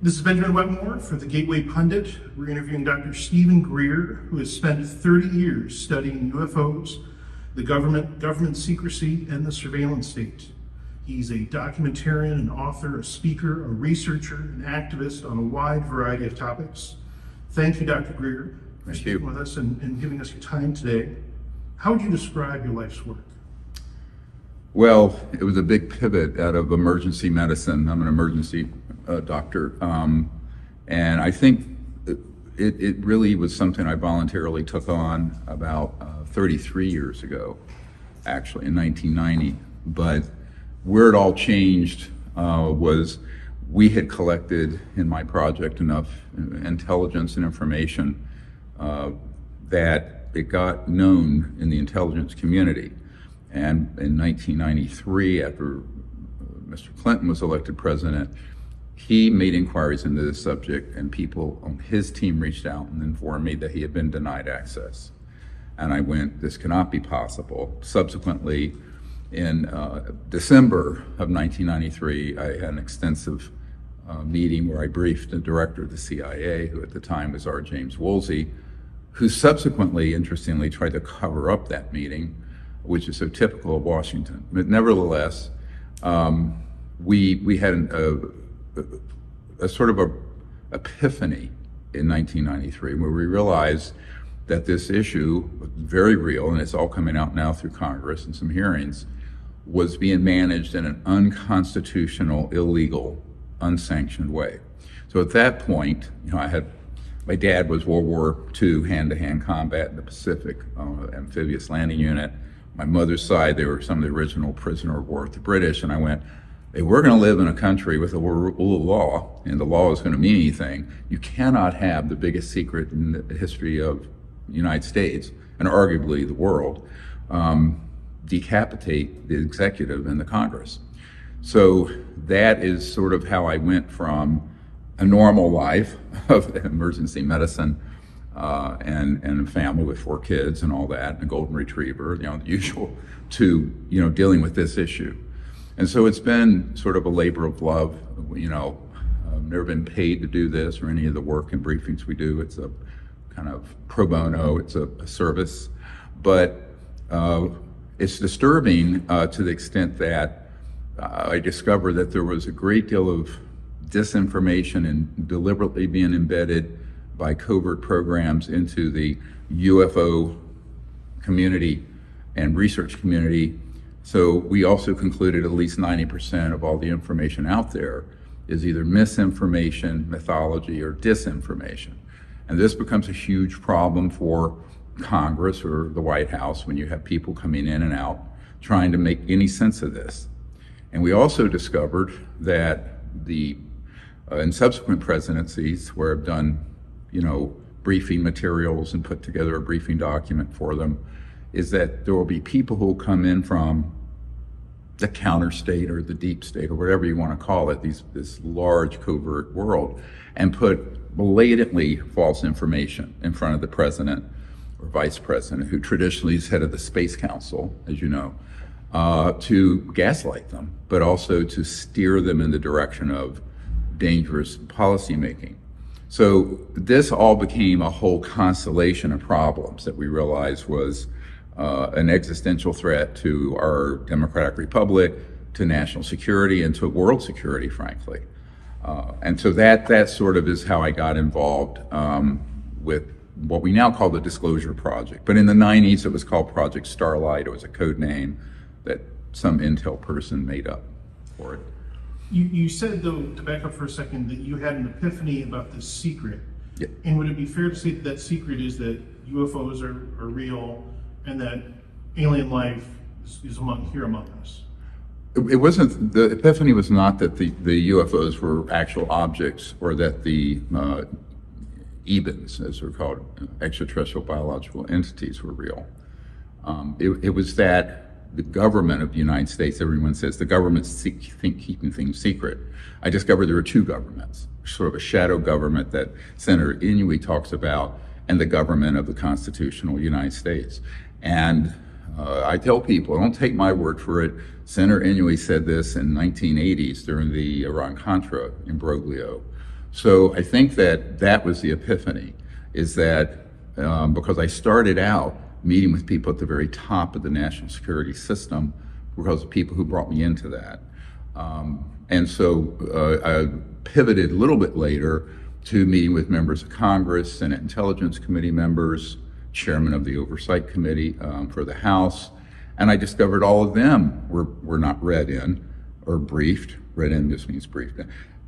This is Benjamin Wetmore for the Gateway Pundit. We're interviewing Dr. Stephen Greer, who has spent 30 years studying UFOs, the government secrecy, and the surveillance state. He's a documentarian, an author, a speaker, a researcher, an activist on a wide variety of topics. Thank you, Dr. Greer, for speaking with us and giving us your time today. How would you describe your life's work? Well, it was a big pivot out of emergency medicine. I'm an emergency doctor, and I think it really was something I voluntarily took on about 33 years ago, actually, in 1990. But where it all changed was we had collected in my project enough intelligence and information that it got known in the intelligence community. And in 1993, after Mr. Clinton was elected president, he made inquiries into this subject, and people on his team reached out and informed me that he had been denied access. And I went, this cannot be possible. Subsequently, in December of 1993, I had an extensive meeting where I briefed the director of the CIA, who at the time was R. James Woolsey, who subsequently, interestingly, tried to cover up that meeting, which is so typical of Washington. But nevertheless, we had a sort of a epiphany in 1993 where we realized that this issue was very real, and it's all coming out now through Congress and some hearings, was being managed in an unconstitutional, illegal, unsanctioned way. So at that point, my dad was World War II hand-to-hand combat in the Pacific, amphibious landing unit. My mother's side, they were some of the original prisoner of war with the British, and I went, if we're going to live in a country with a rule of law, and the law is going to mean anything, you cannot have the biggest secret in the history of the United States, and arguably the world, decapitate the executive and the Congress. So that is sort of how I went from a normal life of emergency medicine and a family with 4 kids and all that, and a golden retriever, the usual, to dealing with this issue. And so it's been sort of a labor of love. I've never been paid to do this or any of the work and briefings we do. It's a kind of pro bono, it's a service. But it's disturbing to the extent that I discovered that there was a great deal of disinformation and deliberately being embedded by covert programs into the UFO community and research community. So we also concluded at least 90% of all the information out there is either misinformation, mythology, or disinformation. And this becomes a huge problem for Congress or the White House when you have people coming in and out trying to make any sense of this. And we also discovered that in subsequent presidencies where I've done briefing materials and put together a briefing document for them, is that there will be people who will come in from the counter state or the deep state or whatever you want to call it, this large covert world, and put blatantly false information in front of the president or vice president, who traditionally is head of the Space Council, as you know, to gaslight them, but also to steer them in the direction of dangerous policymaking. So this all became a whole constellation of problems that we realized was an existential threat to our democratic republic, to national security, and to world security, frankly. And so that sort of is how I got involved with what we now call the Disclosure Project. But in the 90s, it was called Project Starlight. It was a code name that some Intel person made up for it. You said, though, to back up for a second, that you had an epiphany about this secret. Yeah. And would it be fair to say that that secret is that UFOs are real and that alien life is here among us? It wasn't, the epiphany was not that the UFOs were actual objects or that the EBINs, as they're called, extraterrestrial biological entities, were real. It was that the government of the United States, everyone says the government's keeping things secret. I discovered there were 2 governments, sort of a shadow government that Senator Inouye talks about, and the government of the constitutional United States. And I tell people, don't take my word for it. Senator Inouye said this in 1980s during the Iran-Contra imbroglio, So I think that that was the epiphany, is that because I started out meeting with people at the very top of the national security system because of people who brought me into that. And so I pivoted a little bit later to meeting with members of Congress, Senate Intelligence Committee members, chairman of the Oversight Committee for the House, and I discovered all of them were not read in or briefed. Read in just means briefed,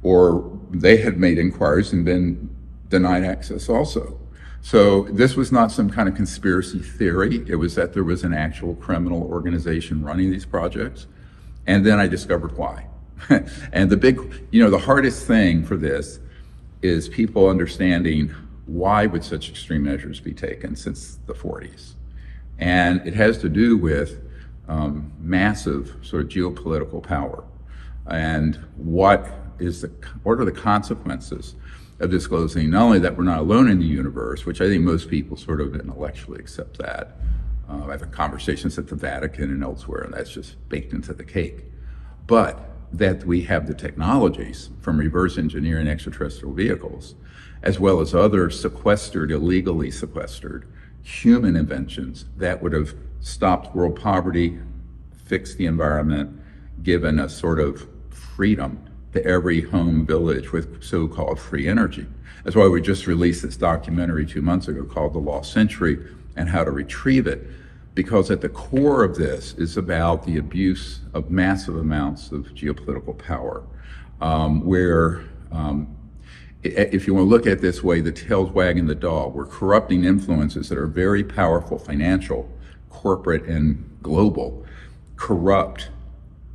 or they had made inquiries and been denied access also. So this was not some kind of conspiracy theory. It was that there was an actual criminal organization running these projects. And then I discovered why. And the hardest thing for this is people understanding why would such extreme measures be taken since the 40s. And it has to do with massive sort of geopolitical power. And what are the consequences of disclosing not only that we're not alone in the universe, which I think most people sort of intellectually accept that. I've had conversations at the Vatican and elsewhere, and that's just baked into the cake. But that we have the technologies from reverse engineering extraterrestrial vehicles, as well as other illegally sequestered human inventions that would have stopped world poverty, fixed the environment, given a sort of freedom to every home village with so-called free energy. That's why we just released this documentary 2 months ago called The Lost Century and How to Retrieve It, because at the core of this is about the abuse of massive amounts of geopolitical power, where if you want to look at it this way, the tail's wagging the dog. We're corrupting influences that are very powerful, financial, corporate, and global, corrupt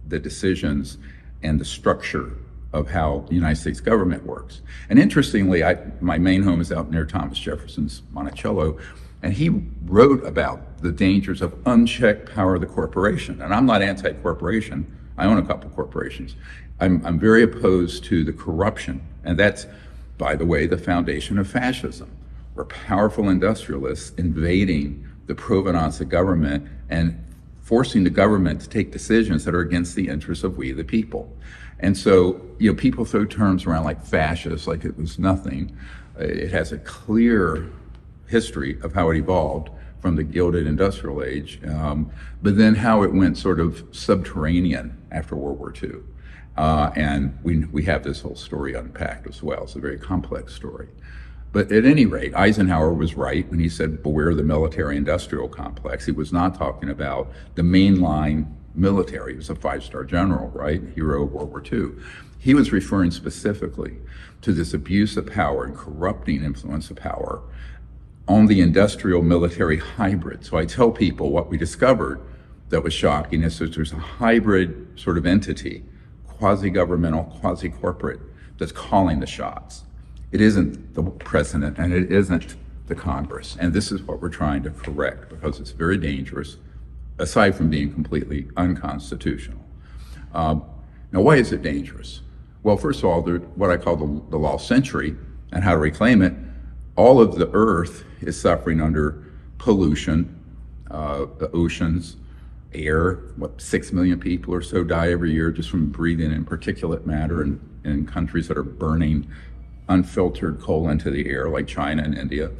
the decisions and the structure of how the United States government works. And interestingly, my main home is out near Thomas Jefferson's Monticello, and he wrote about the dangers of unchecked power of the corporation. And I'm not anti-corporation. I own a couple corporations. I'm very opposed to the corruption. And that's, by the way, the foundation of fascism, where powerful industrialists invading the provenance of government and forcing the government to take decisions that are against the interests of we the people. And so, people throw terms around like fascist, like it was nothing. It has a clear history of how it evolved from the Gilded Industrial Age, but then how it went sort of subterranean after World War II. And we have this whole story unpacked as well. It's a very complex story. But at any rate, Eisenhower was right when he said, beware the military-industrial complex. He was not talking about the mainline military. He was a five-star general, right? Hero of World War II. He was referring specifically to this abuse of power and corrupting influence of power on the industrial military hybrid. So I tell people what we discovered that was shocking is that there's a hybrid sort of entity, quasi-governmental, quasi-corporate, that's calling the shots. It isn't the president and it isn't the Congress. And this is what we're trying to correct because it's very dangerous, aside from being completely unconstitutional. Now, why is it dangerous? Well, first of all, what I call the lost century and how to reclaim it. All of the earth is suffering under pollution, the oceans, air. 6 million people or so die every year just from breathing in particulate matter in countries that are burning unfiltered coal into the air, like China and India.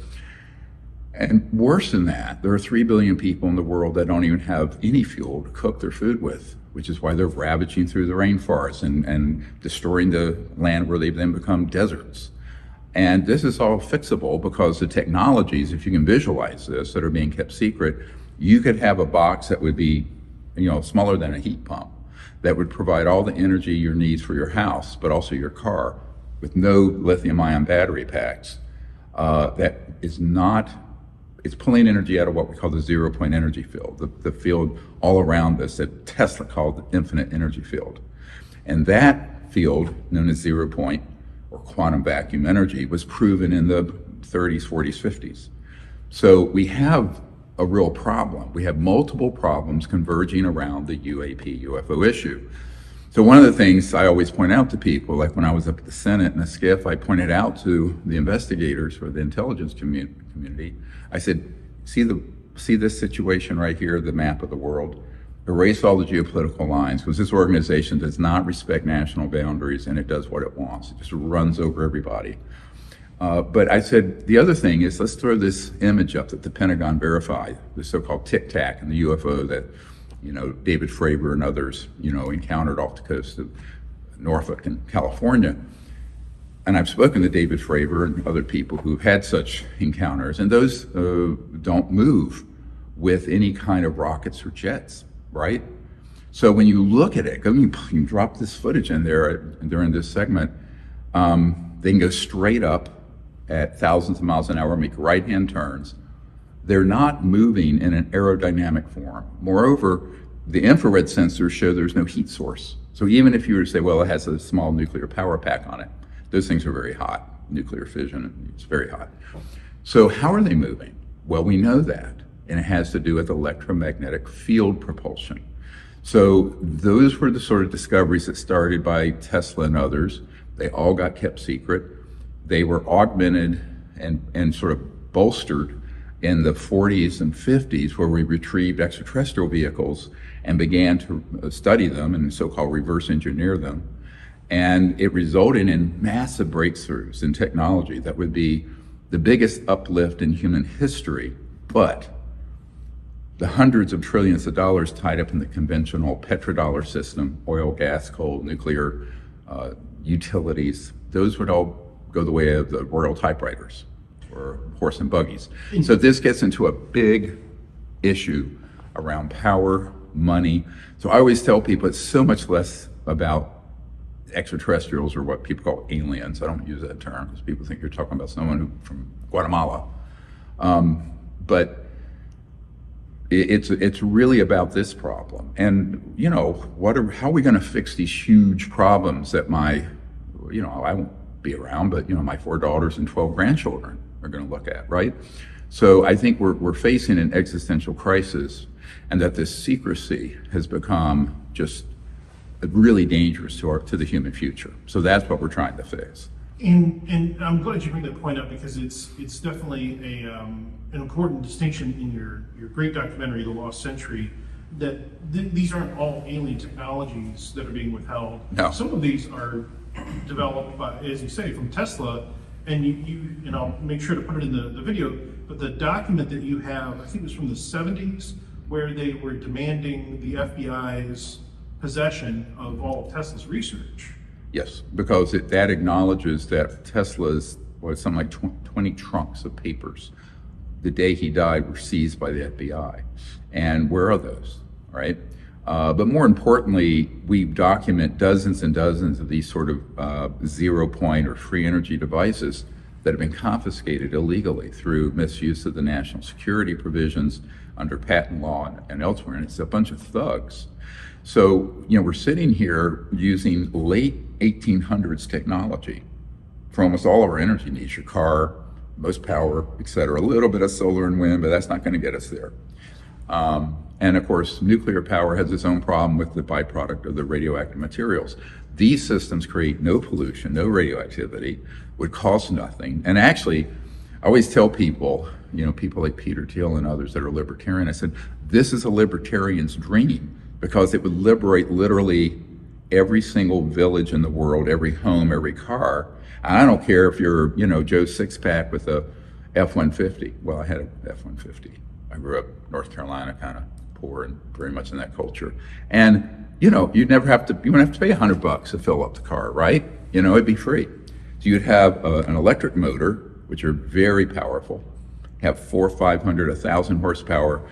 And worse than that, there are 3 billion people in the world that don't even have any fuel to cook their food with, which is why they're ravaging through the rainforests and destroying the land where they've then become deserts. And this is all fixable because the technologies, if you can visualize this, that are being kept secret, you could have a box that would be, smaller than a heat pump, that would provide all the energy your needs for your house, but also your car, with no lithium-ion battery packs. It's pulling energy out of what we call the zero-point energy field, the field all around us that Tesla called the infinite energy field. And that field, known as zero-point or quantum vacuum energy, was proven in the 30s, 40s, 50s. So we have a real problem. We have multiple problems converging around the UAP, UFO issue. So one of the things I always point out to people, like when I was up at the Senate in a skiff, I pointed out to the investigators for the intelligence community, I said, see this situation right here, the map of the world? erase all the geopolitical lines, because this organization does not respect national boundaries and it does what it wants. It just runs over everybody. But I said, the other thing is, let's throw this image up that the Pentagon verified, the so-called Tic Tac and the UFO that, David Fravor and others, encountered off the coast of Norfolk and California. And I've spoken to David Fravor and other people who've had such encounters, and those don't move with any kind of rockets or jets, right? So when you look at it, you can drop this footage in there during this segment, they can go straight up at thousands of miles an hour, make right-hand turns. They're not moving in an aerodynamic form. Moreover, the infrared sensors show there's no heat source. So even if you were to say, well, it has a small nuclear power pack on it, those things are very hot. Nuclear fission, it's very hot. So how are they moving? Well, we know that, and it has to do with electromagnetic field propulsion. So those were the sort of discoveries that started by Tesla and others. They all got kept secret. They were augmented and sort of bolstered in the 40s and 50s, where we retrieved extraterrestrial vehicles and began to study them and so-called reverse engineer them. And it resulted in massive breakthroughs in technology that would be the biggest uplift in human history. But the hundreds of trillions of dollars tied up in the conventional petrodollar system, oil, gas, coal, nuclear, utilities, those would all go the way of the royal typewriters or horse and buggies. So this gets into a big issue around power, money. So I always tell people it's so much less about extraterrestrials, or what people call aliens. I don't use that term because people think you're talking about someone from Guatemala. But it's really about this problem. And how are we going to fix these huge problems that I won't be around, but my 4 daughters and 12 grandchildren are going to look at, right? So I think we're facing an existential crisis, and that this secrecy has become just really dangerous to the human future. So that's what we're trying to fix. And I'm glad you bring that point up, because it's definitely an important distinction in your great documentary, The Lost Century, that these aren't all alien technologies that are being withheld. No. Some of these are developed by, as you say, from Tesla, and I'll make sure to put it in the video, but the document that you have, I think it was from the 70s, where they were demanding the FBI's possession of all of Tesla's research. Yes, because that acknowledges that Tesla's, something like 20 trunks of papers the day he died were seized by the FBI. And where are those, right? But more importantly, we document dozens and dozens of these sort of 0 point or free energy devices that have been confiscated illegally through misuse of the national security provisions under patent law and elsewhere. And it's a bunch of thugs. So, we're sitting here using late 1800s technology for almost all of our energy needs, your car, most power, et cetera, a little bit of solar and wind, but that's not going to get us there. And of course, nuclear power has its own problem with the byproduct of the radioactive materials. These systems create no pollution, no radioactivity, would cost nothing. And actually, I always tell people, people like Peter Thiel and others that are libertarian, I said, this is a libertarian's dream, because it would liberate literally every single village in the world, every home, every car. And I don't care if you're, Joe Sixpack with a F-150. Well, I had an F-150. I grew up in North Carolina, kind of poor and very much in that culture. And, you wouldn't have to pay $100 to fill up the car, right? It'd be free. So you'd have an electric motor, which are very powerful, have 400, 500, 1,000 horsepower,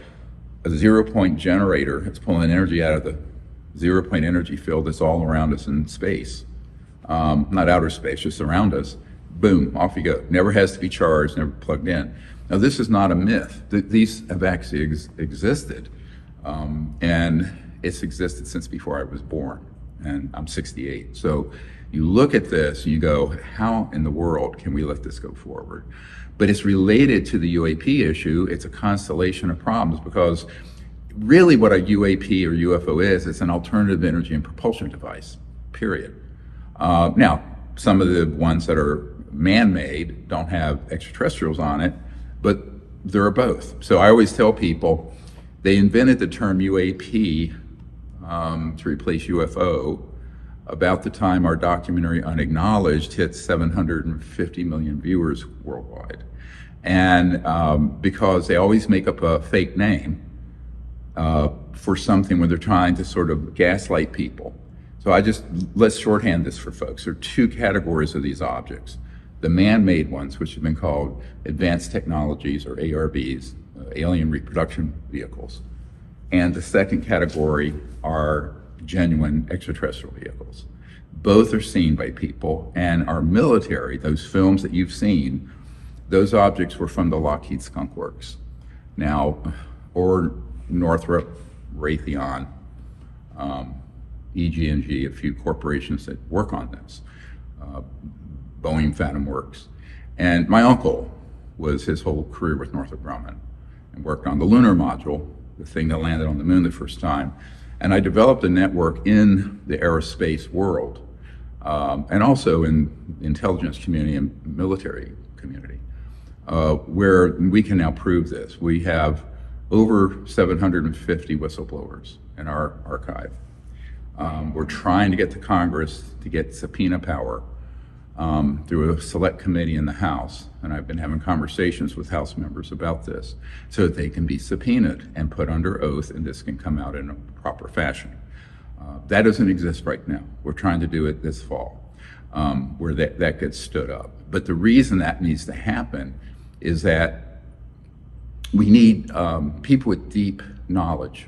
a 0 point generator that's pulling energy out of the 0 point energy field that's all around us in space. Not outer space, just around us. Boom, off you go. Never has to be charged, never plugged in. Now, this is not a myth. These have actually existed. And it's existed since before I was born. And I'm 68. So you look at this and you go, how in the world can we let this go forward? But it's related to the UAP issue. It's a constellation of problems, because really what a UAP or UFO is, it's an alternative energy and propulsion device, period. Now, some of the ones that are man-made don't have extraterrestrials on it, but there are both. So I always tell people, they invented the term UAP to replace UFO about the time our documentary Unacknowledged hit 750 million viewers worldwide. And because they always make up a fake name for something when they're trying to sort of gaslight people. So let's shorthand this for folks. There are two categories of these objects. The man-made ones, which have been called advanced technologies or ARVs, alien reproduction vehicles. And the second category are genuine extraterrestrial vehicles. Both are seen by people, and our military, those films that you've seen, those objects were from the Lockheed Skunk Works. Now, or Northrop, Raytheon, EG&G, a few corporations that work on this, Boeing Phantom Works. And my uncle was his whole career with Northrop Grumman and worked on the lunar module, the thing that landed on the moon the first time. And I developed a network in the aerospace world, and also in the intelligence community and military community, where we can now prove this. We have over 750 whistleblowers in our archive. We're trying to get to Congress to get subpoena power through a select committee in the House, and I've been having conversations with House members about this so that they can be subpoenaed and put under oath, and this can come out in a proper fashion. That doesn't exist right now. We're trying to do it this fall, where that gets stood up. But the reason that needs to happen is that we need people with deep knowledge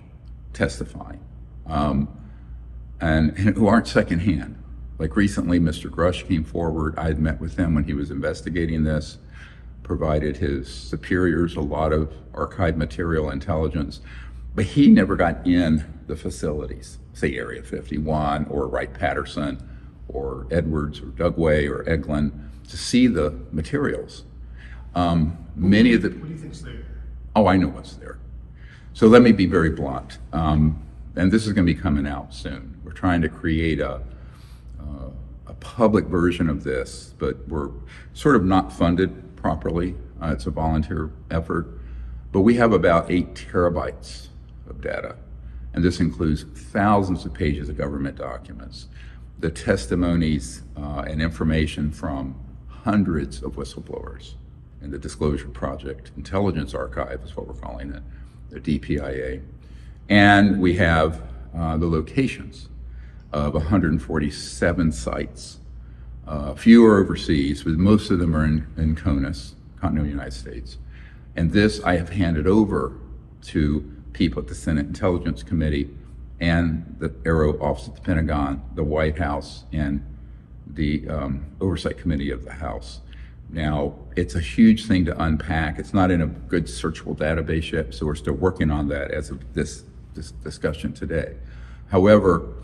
testifying, and who aren't secondhand. Like recently, Mr. Grush came forward. I had met with him when he was investigating this, provided his superiors a lot of archived material intelligence, but he never got in the facilities, say Area 51 or Wright-Patterson or Edwards or Dugway or Eglin, to see the materials. Many of the— What do you think's there? Oh, I know what's there. So let me be very blunt. And this is going to be coming out soon. We're trying to create a public version of this, but we're sort of not funded properly. It's a volunteer effort. But we have about 8 terabytes of data. And this includes thousands of pages of government documents, the testimonies and information from hundreds of whistleblowers in the Disclosure Project. Intelligence Archive is what we're calling it, the DPIA. And we have the locations of 147 sites. Few are overseas, but most of them are in CONUS, continental United States. And this I have handed over to people at the Senate Intelligence Committee and the Aero Office at the Pentagon, the White House, and the Oversight Committee of the House. Now, it's a huge thing to unpack. It's not in a good searchable database yet, so we're still working on that as of this discussion today. However,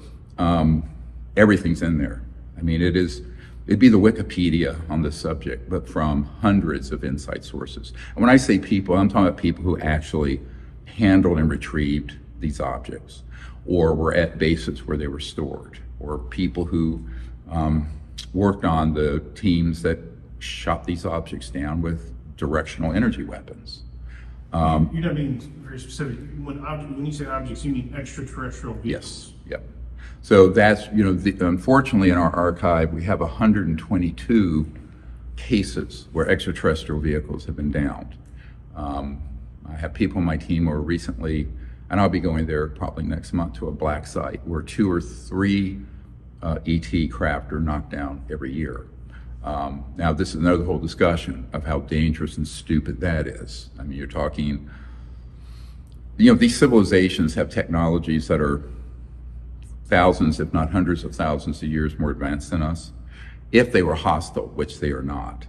everything's in there. I mean, it'd be the Wikipedia on this subject, but from hundreds of inside sources. And when I say people, I'm talking about people who actually handled and retrieved these objects, or were at bases where they were stored, or people who worked on the teams that shot these objects down with directional energy weapons. You're not being very specific. When you say objects, you mean extraterrestrial vehicles? Yes, yep. So that's, unfortunately in our archive, we have 122 cases where extraterrestrial vehicles have been downed. I have people on my team who are recently, and I'll be going there probably next month, to a black site where 2 or 3 ET craft are knocked down every year. Now, this is another whole discussion of how dangerous and stupid that is. I mean, you're talking, these civilizations have technologies that are thousands, if not hundreds of thousands of years more advanced than us. If they were hostile, which they are not,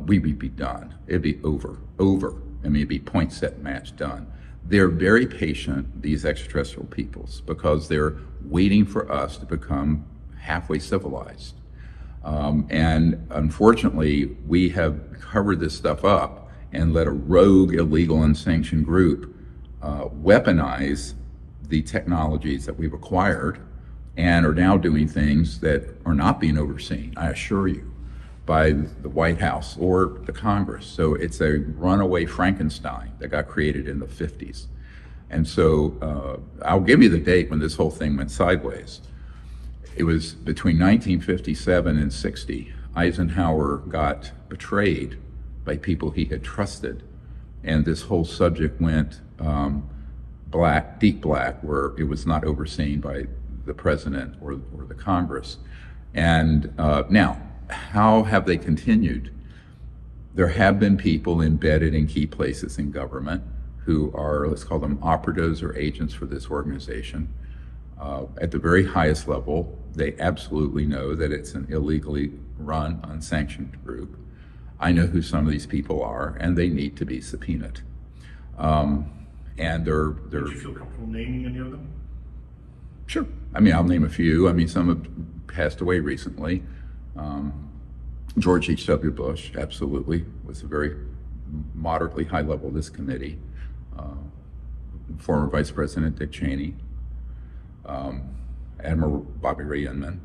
we would be done. It'd be over. I mean, it'd be point, set, match, done. They're very patient, these extraterrestrial peoples, because they're waiting for us to become halfway civilized. And unfortunately, we have covered this stuff up and let a rogue, illegal, unsanctioned group weaponize the technologies that we've acquired and are now doing things that are not being overseen, I assure you, by the White House or the Congress. So it's a runaway Frankenstein that got created in the 50s. And so I'll give you the date when this whole thing went sideways. It was between 1957 and 60. Eisenhower got betrayed by people he had trusted, and this whole subject went black, deep black, where it was not overseen by the president or the Congress. And now, how have they continued? There have been people embedded in key places in government who are, let's call them operatives or agents for this organization. At the very highest level, they absolutely know that it's an illegally run, unsanctioned group. I know who some of these people are, and they need to be subpoenaed. And they're. Would you feel comfortable naming any of them? Sure. I mean, I'll name a few. I mean, some have passed away recently. George H.W. Bush, absolutely, was a very moderately high level of this committee. Former Vice President Dick Cheney. Admiral Bobby Ray Inman,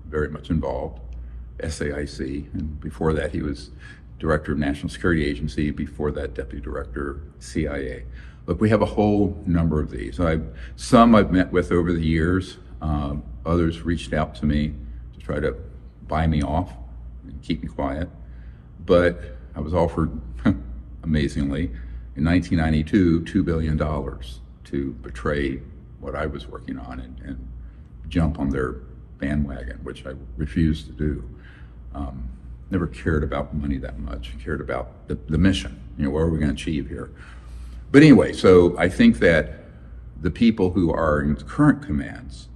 very much involved. SAIC, and before that he was Director of National Security Agency, before that Deputy Director, CIA. Look, we have a whole number of these. Some I've met with over the years. Others reached out to me to try to buy me off and keep me quiet. But I was offered, amazingly, in 1992, $2 billion to betray what I was working on and jump on their bandwagon, which I refused to do. Never cared about money that much. Cared about the mission. You know, what are we going to achieve here? But anyway, so I think that the people who are in current commands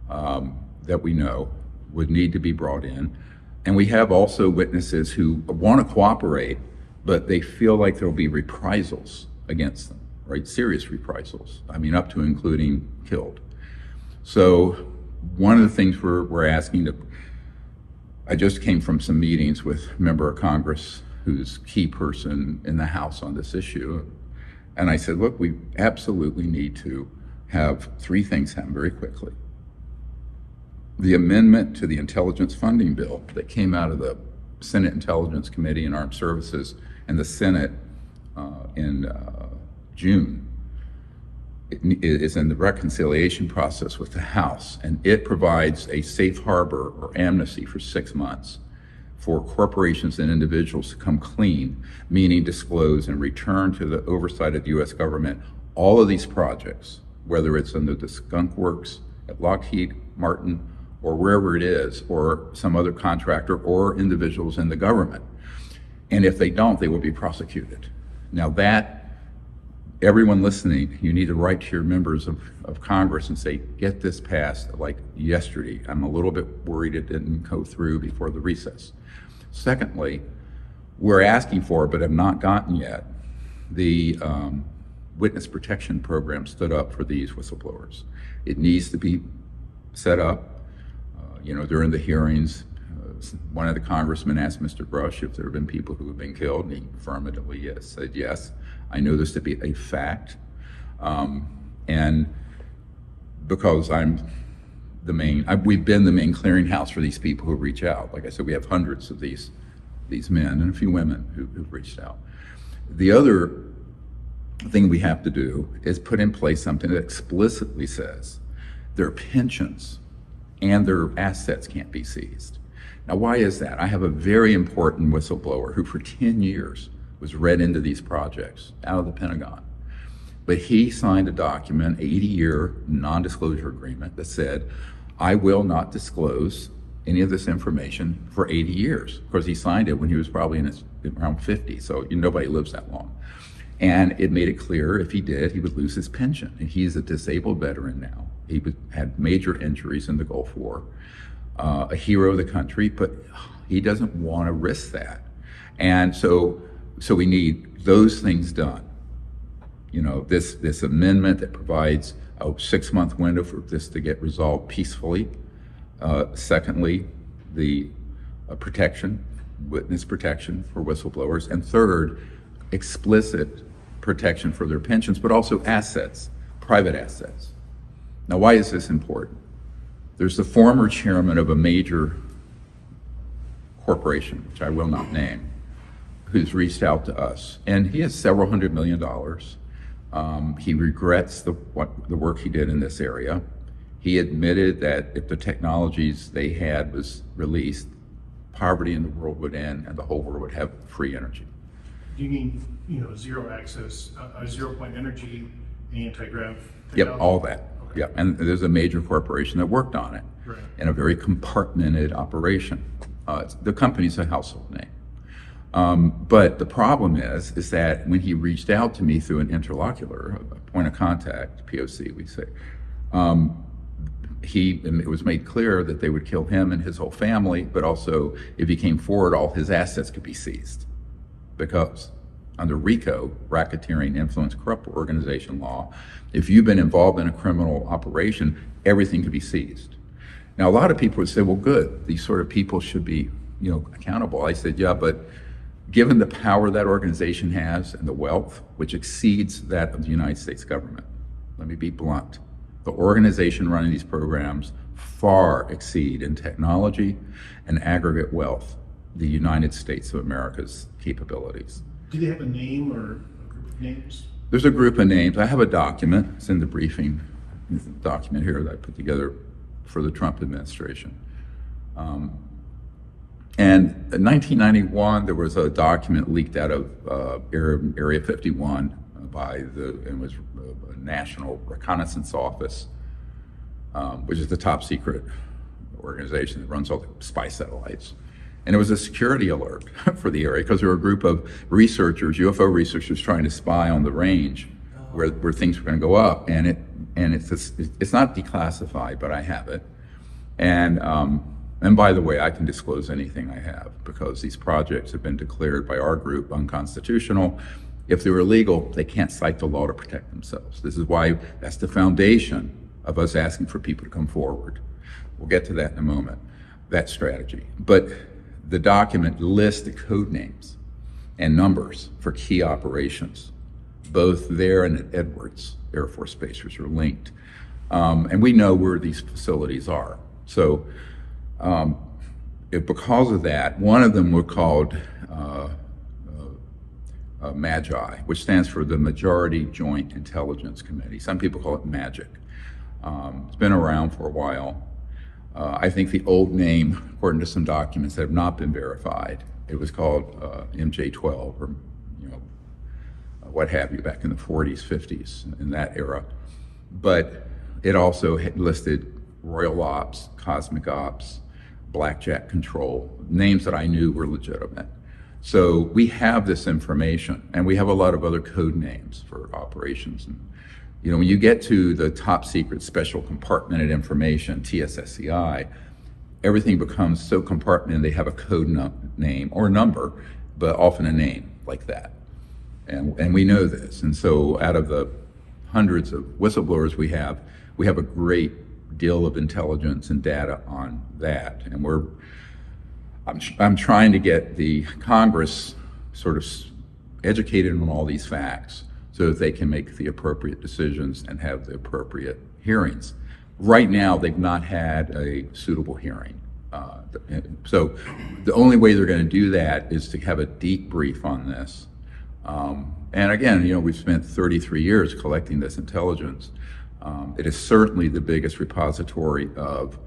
that we know would need to be brought in. And we have also witnesses who want to cooperate, but they feel like there'll be reprisals against them, right? Serious reprisals. I mean, up to including killed. So one of the things we're asking I just came from some meetings with a member of Congress who's key person in the House on this issue. And I said, look, we absolutely need to have three things happen very quickly. The amendment to the intelligence funding bill that came out of the Senate Intelligence Committee and Armed Services and the Senate in June. It is in the reconciliation process with the House, and it provides a safe harbor or amnesty for 6 months for corporations and individuals to come clean, meaning disclose and return to the oversight of the U.S. government all of these projects, whether it's under the Skunk Works at Lockheed Martin or wherever it is, or some other contractor or individuals in the government. And if they don't, they will be prosecuted. Now that, everyone listening, you need to write to your members of Congress and say, get this passed like yesterday. I'm a little bit worried it didn't go through before the recess. Secondly, we're asking for, but have not gotten yet, the witness protection program stood up for these whistleblowers. It needs to be set up. During the hearings, one of the congressmen asked Mr. Brush if there have been people who have been killed, and he affirmatively said yes. I know this to be a fact, and because we've been the main clearinghouse for these people who reach out. Like I said, we have hundreds of these men and a few women who've reached out. The other thing we have to do is put in place something that explicitly says their pensions and their assets can't be seized. Now, why is that? I have a very important whistleblower who for 10 years was read into these projects out of the Pentagon. But he signed a document, 80-year non-disclosure agreement that said, I will not disclose any of this information for 80 years. Of course, he signed it when he was probably around 50, so nobody lives that long. And it made it clear if he did, he would lose his pension. And he's a disabled veteran now. He had major injuries in the Gulf War, a hero of the country, but he doesn't want to risk that. And so we need those things done. This amendment that provides a 6-month window for this to get resolved peacefully. Secondly, the witness protection for whistleblowers. And third, explicit protection for their pensions, but also assets, private assets. Now, why is this important? There's the former chairman of a major corporation, which I will not name, who's reached out to us, and he has several $100 million. He regrets the work he did in this area. He admitted that if the technologies they had was released, poverty in the world would end and the whole world would have free energy. Do you mean, zero access, 0 point energy, anti-grav technology? Yep, all that. Okay. Yep, and there's a major corporation that worked on it Right. in a very compartmented operation. The company's a household name. But the problem is that when he reached out to me through an interlocutor, a point of contact, POC, we say, it was made clear that they would kill him and his whole family, but also if he came forward, all his assets could be seized. Because under RICO, racketeering, influence, corrupt organization law, if you've been involved in a criminal operation, everything could be seized. Now, a lot of people would say, well, good, these sort of people should be, accountable. I said, yeah, but given the power that organization has and the wealth, which exceeds that of the United States government, let me be blunt, the organization running these programs far exceed in technology and aggregate wealth the United States of America's capabilities. Do they have a name or a group of names? There's a group of names. I have a document. It's in the briefing. It's a document here that I put together for the Trump administration. And in 1991, there was a document leaked out of Area 51 it was a National Reconnaissance Office, which is the top secret organization that runs all the spy satellites. And it was a security alert for the area because there were a group of researchers, UFO researchers, trying to spy on the range where things were going to go up. And it's not declassified, but I have it. And by the way, I can disclose anything I have because these projects have been declared by our group unconstitutional. If they were illegal, they can't cite the law to protect themselves. This is why that's the foundation of us asking for people to come forward. We'll get to that in a moment, that strategy. But the document lists the code names and numbers for key operations, both there and at Edwards Air Force Base, which are linked. And we know where these facilities are. So because of that, one of them were called MAGI, which stands for the Majority Joint Intelligence Committee. Some people call it MAGIC. It's been around for a while. I think the old name, according to some documents that have not been verified, it was called MJ-12 or what have you back in the 40s, 50s, in that era. But it also had listed Royal Ops, Cosmic Ops, Blackjack Control, names that I knew were legitimate. So we have this information, and we have a lot of other code names for operations. And, when you get to the top secret special compartmented information, TSSCI, everything becomes so compartmented they have a code name or number, but often a name like that. And we know this. And so out of the hundreds of whistleblowers we have a great deal of intelligence and data on that. And I'm trying to get the Congress sort of educated on all these facts so that they can make the appropriate decisions and have the appropriate hearings. Right now, they've not had a suitable hearing. So the only way they're going to do that is to have a deep brief on this. And again, we've spent 33 years collecting this intelligence. It is certainly the biggest repository of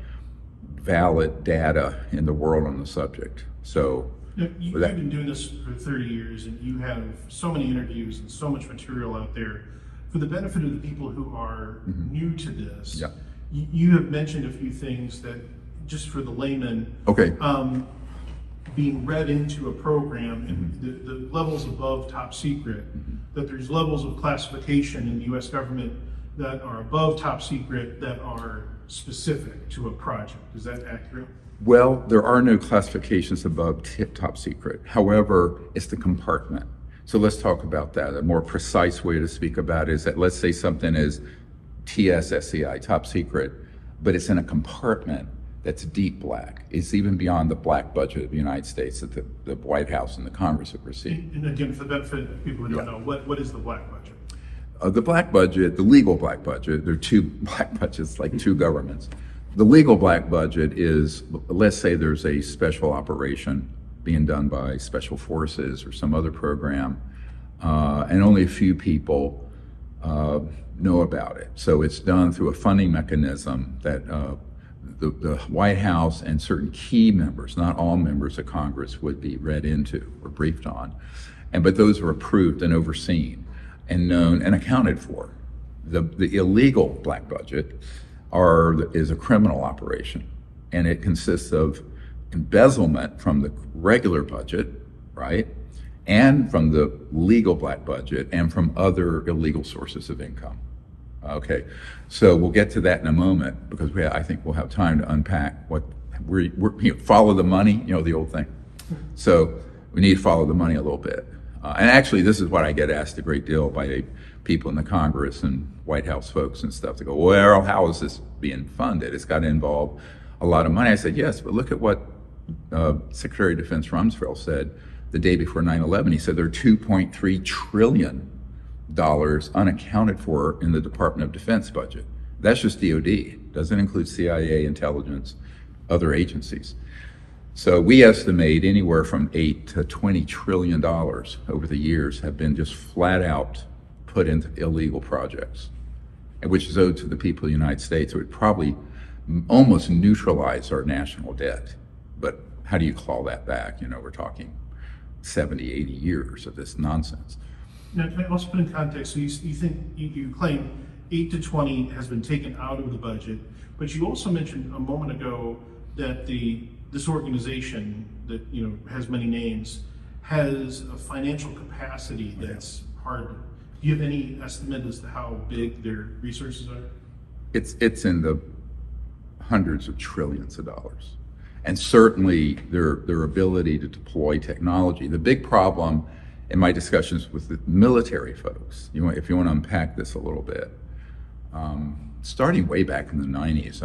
valid data in the world on the subject. So you've been doing this for 30 years, and you have so many interviews and so much material out there. For the benefit of the people who are new to this, you have mentioned a few things that, just for the layman, being read into a program and the levels above top secret, that there's levels of classification in the U.S. government that are above top secret that are specific to a project. Is that accurate? Well, there are no classifications above top secret. However, it's the compartment. So let's talk about that. A more precise way to speak about it is that let's say something is TSSCI, top secret, but it's in a compartment that's deep black. It's even beyond the black budget of the United States that the White House and the Congress have received. And again, for the benefit of people who don't know, what is the black budget? The black budget, the legal black budget, there are two black budgets, like two governments. The legal black budget is, let's say there's a special operation being done by special forces or some other program, and only a few people know about it. So it's done through a funding mechanism that the White House and certain key members, not all members of Congress, would be read into or briefed on. But those are approved and overseen and known and accounted for. The illegal black budget is a criminal operation, and it consists of embezzlement from the regular budget, right, and from the legal black budget and from other illegal sources of income. Okay, so we'll get to that in a moment because I think we'll have time to unpack what follow the money, the old thing. So we need to follow the money a little bit. And actually, this is what I get asked a great deal by people in the Congress and White House folks and stuff. They go, well, how is this being funded? It's got to involve a lot of money. I said, yes, but look at what Secretary of Defense Rumsfeld said the day before 9/11. He said there are $2.3 trillion unaccounted for in the Department of Defense budget. That's just DOD. Doesn't include CIA, intelligence, other agencies. So we estimate anywhere from $8 to $20 trillion over the years have been just flat out put into illegal projects, which is owed to the people of the United States. It would probably almost neutralize our national debt. But how do you claw that back? We're talking 70, 80 years of this nonsense. Now, can I also put in context? So you think you claim 8 to 20 has been taken out of the budget, but you also mentioned a moment ago that this organization that has many names has a financial capacity that's hard. Do you have any estimate as to how big their resources are? It's in the hundreds of trillions of dollars, and certainly their ability to deploy technology. The big problem in my discussions with the military folks, if you want to unpack this a little bit, starting way back in the 90s,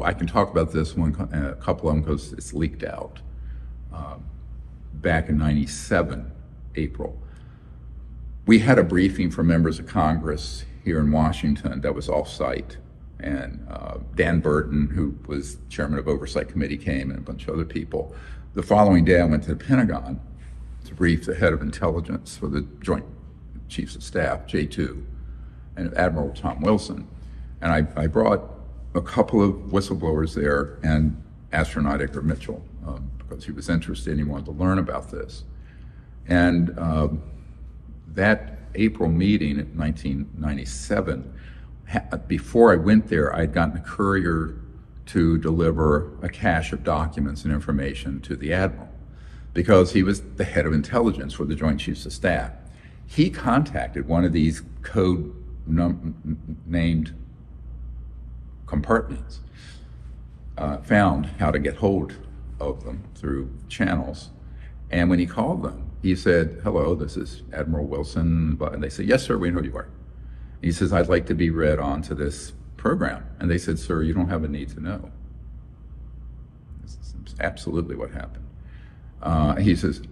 I can talk about this a couple of them because it's leaked out. Back in 97, April, we had a briefing for members of Congress here in Washington that was off-site. And Dan Burton, who was chairman of Oversight Committee, came, and a bunch of other people. The following day, I went to the Pentagon to brief the head of intelligence for the Joint Chiefs of Staff, J2, and Admiral Tom Wilson. And I brought a couple of whistleblowers there and astronaut Edgar Mitchell, because he was interested and he wanted to learn about this. And that April meeting in 1997, before I went there, I'd gotten a courier to deliver a cache of documents and information to the Admiral, because he was the head of intelligence for the Joint Chiefs of Staff. He contacted one of these named compartments, found how to get hold of them through channels, and when he called them, he said, "Hello, this is Admiral Wilson," and they said, "Yes, sir, we know who you are." He says, "I'd like to be read on to this program." And they said, "Sir, you don't have a need to know." This is absolutely what happened. He says,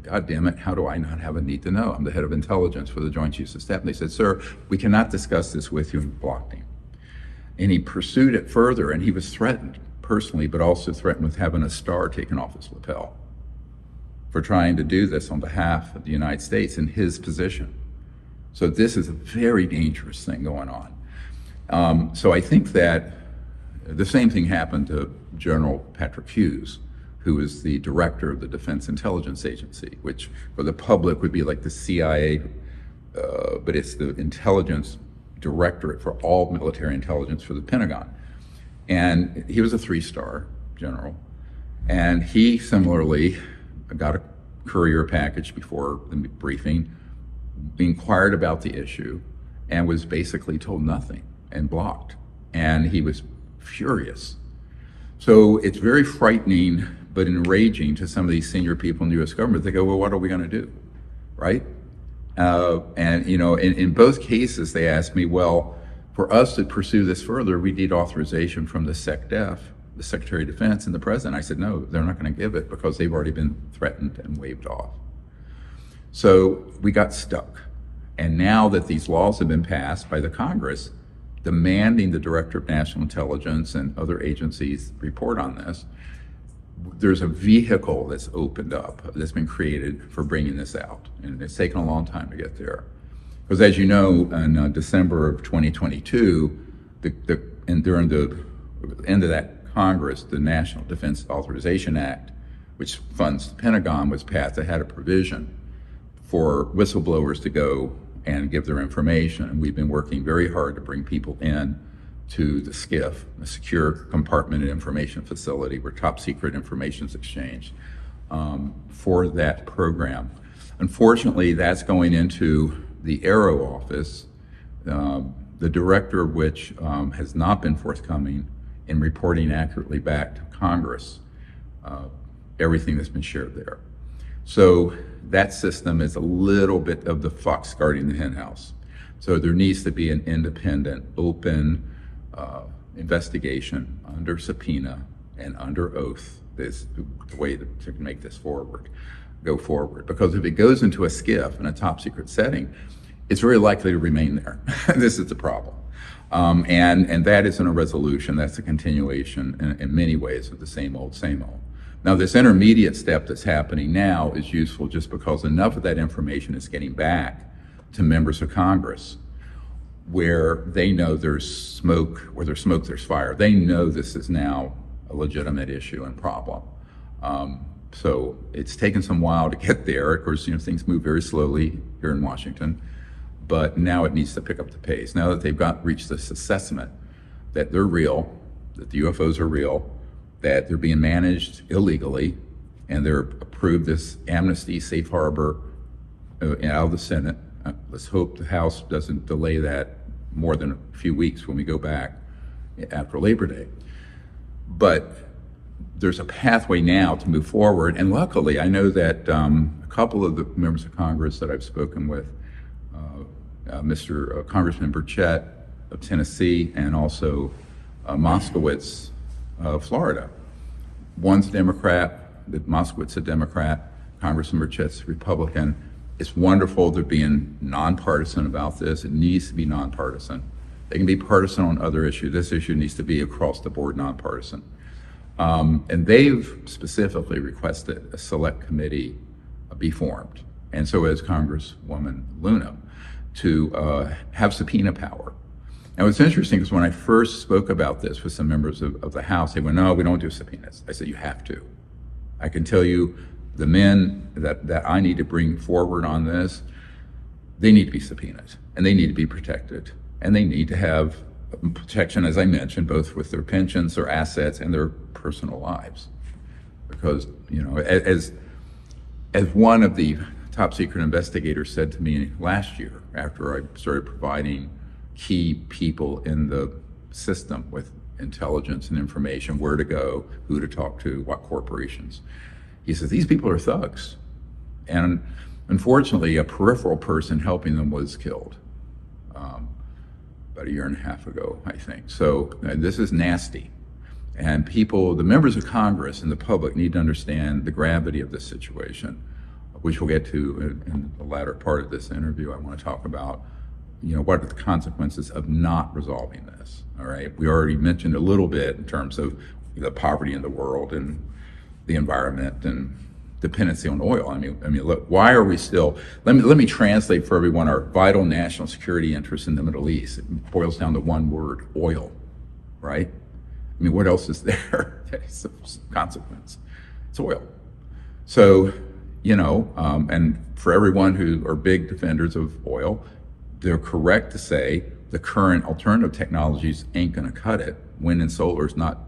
"God damn it, how do I not have a need to know? I'm the head of intelligence for the Joint Chiefs of Staff." And they said, "Sir, we cannot discuss this with you," and blocked him. And he pursued it further, and he was threatened personally, but also threatened with having a star taken off his lapel for trying to do this on behalf of the United States in his position. So this is a very dangerous thing going on. So I think that the same thing happened to General Patrick Hughes, who is the director of the Defense Intelligence Agency, which for the public would be like the CIA, but it's the intelligence directorate for all military intelligence for the Pentagon. And he was a 3-star general. And he similarly got a courier package before the briefing, inquired about the issue, and was basically told nothing and blocked. And he was furious. So it's very frightening but enraging to some of these senior people in the U.S. government. They go, well, what are we going to do, right? And in both cases, they asked me, well, for us to pursue this further, we need authorization from the SecDef, the Secretary of Defense, and the President. I said, no, they're not going to give it because they've already been threatened and waved off. So we got stuck. And now that these laws have been passed by the Congress, demanding the Director of National Intelligence and other agencies report on this, there's a vehicle that's opened up, that's been created for bringing this out. And it's taken a long time to get there. Because as you know, in December of 2022, and during the end of that Congress, the National Defense Authorization Act, which funds the Pentagon, was passed. It had a provision for whistleblowers to go and give their information. And we've been working very hard to bring people in to the SCIF, a secure compartmented information facility where top secret information is exchanged, for that program. Unfortunately, that's going into the Aero office, the director of which has not been forthcoming in reporting accurately back to Congress everything that's been shared there. So that system is a little bit of the fox guarding the hen house. So there needs to be an independent, open investigation under subpoena and under oath. Is the way to make this go forward. Because if it goes into a SCIF in a top secret setting, it's very likely to remain there. This is the problem. And that isn't a resolution, that's a continuation in many ways of the same old, same old. Now, this intermediate step that's happening now is useful just because enough of that information is getting back to members of Congress where they know there's smoke, where there's smoke, there's fire. They know this is now a legitimate issue and problem. So it's taken some while to get there. Of course, things move very slowly here in Washington, but now it needs to pick up the pace. Now that they've reached this assessment that they're real, that the UFOs are real, that they're being managed illegally, and they're approved this amnesty safe harbor out of the Senate. Let's hope the House doesn't delay that more than a few weeks when we go back after Labor Day. But there's a pathway now to move forward, and luckily I know that a couple of the members of Congress that I've spoken with, Mr. Congressman Burchett of Tennessee and also Moskowitz of Florida. One's a Democrat, Moskowitz a Democrat, Congressman Burchett's Republican. It's wonderful they're being nonpartisan about this. It needs to be nonpartisan. They can be partisan on other issues. This issue needs to be across the board nonpartisan. And they've specifically requested a select committee be formed, and so has Congresswoman Luna, to have subpoena power. Now, it's interesting because when I first spoke about this with some members of the House, they went, no, we don't do subpoenas. I said, you have to. I can tell you the men that I need to bring forward on this, they need to be subpoenaed, and they need to be protected, and they need to have protection, as I mentioned, both with their pensions, their assets, and their personal lives. Because, as one of the top secret investigators said to me last year, after I started providing key people in the system with intelligence and information, where to go, who to talk to, what corporations, he says, these people are thugs. And unfortunately, a peripheral person helping them was killed about a year and a half ago, I think. So this is nasty. And people, the members of Congress and the public need to understand the gravity of this situation, which we'll get to in the latter part of this interview. I want to talk about, what are the consequences of not resolving this, all right? We already mentioned a little bit in terms of the poverty in the world and the environment and dependency on oil. I mean, look, why are we still, let me translate for everyone our vital national security interests in the Middle East. It boils down to one word, oil, right? I mean, what else is there? It's a consequence. It's oil. So, and for everyone who are big defenders of oil, they're correct to say the current alternative technologies ain't gonna cut it. Wind and solar is not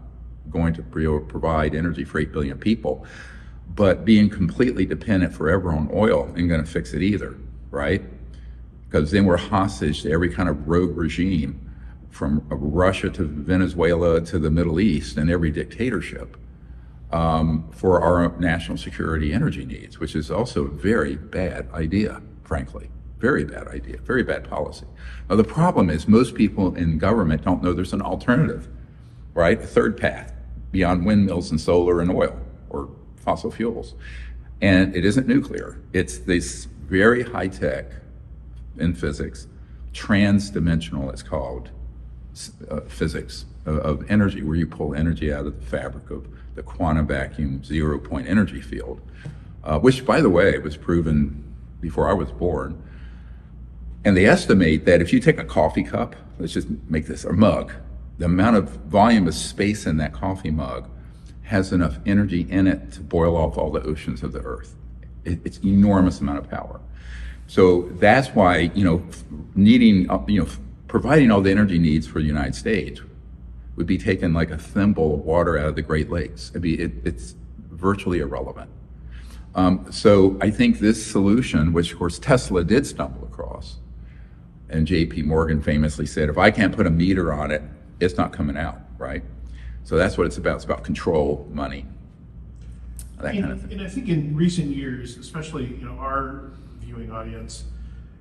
going to provide energy for 8 billion people. But being completely dependent forever on oil ain't gonna fix it either, right? Because then we're hostage to every kind of rogue regime, from Russia to Venezuela to the Middle East and every dictatorship, for our national security energy needs, which is also a very bad idea, frankly. Very bad idea, very bad policy. Now, the problem is most people in government don't know there's an alternative, right? A third path beyond windmills and solar and oil or fossil fuels. And it isn't nuclear. It's this very high tech in physics, trans-dimensional, it's called, physics of energy, where you pull energy out of the fabric of the quantum vacuum 0 point energy field, which, by the way, was proven before I was born. And they estimate that if you take a coffee cup, let's just make this a mug, the amount of volume of space in that coffee mug has enough energy in it to boil off all the oceans of the earth. It's an enormous amount of power. So that's why, needing, providing all the energy needs for the United States would be taking like a thimble of water out of the Great Lakes. It's virtually irrelevant. So I think this solution, which of course Tesla did stumble across, and J.P. Morgan famously said, if I can't put a meter on it, it's not coming out, right? So that's what it's about. It's about control, money, that kind of thing. And I think in recent years, especially our viewing audience,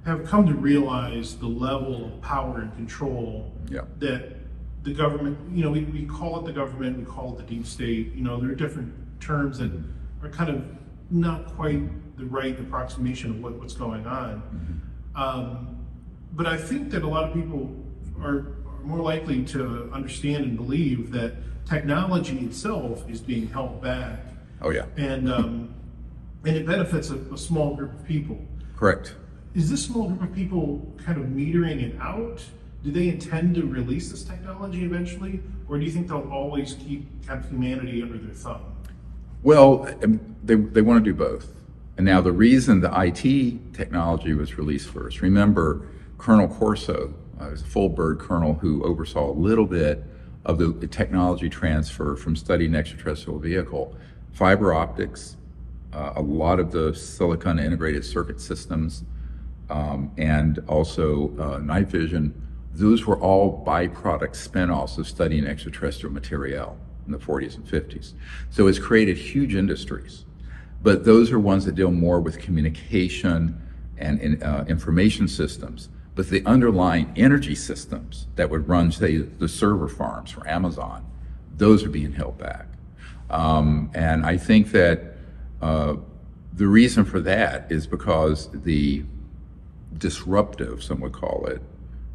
have come to realize the level of power and control that the government, we call it the government, we call it the deep state, there are different terms that are kind of not quite the right approximation of what's going on. But I think that a lot of people are more likely to understand and believe that technology itself is being held back. Oh yeah. And it benefits a small group of people. Correct. Is this small group of people kind of metering it out? Do they intend to release this technology eventually? Or do you think they'll always keep kind of humanity under their thumb? Well, they want to do both. And now the reason the IT technology was released first, remember Colonel Corso, was a full bird colonel who oversaw a little bit of the technology transfer from studying extraterrestrial vehicle, fiber optics, a lot of the silicon integrated circuit systems, and also night vision. Those were all byproduct spin-offs of studying extraterrestrial material in the 40s and 50s. So it's created huge industries, but those are ones that deal more with communication and information systems. But the underlying energy systems that would run, say, the server farms for Amazon, those are being held back. And I think that the reason for that is because the disruptive, some would call it,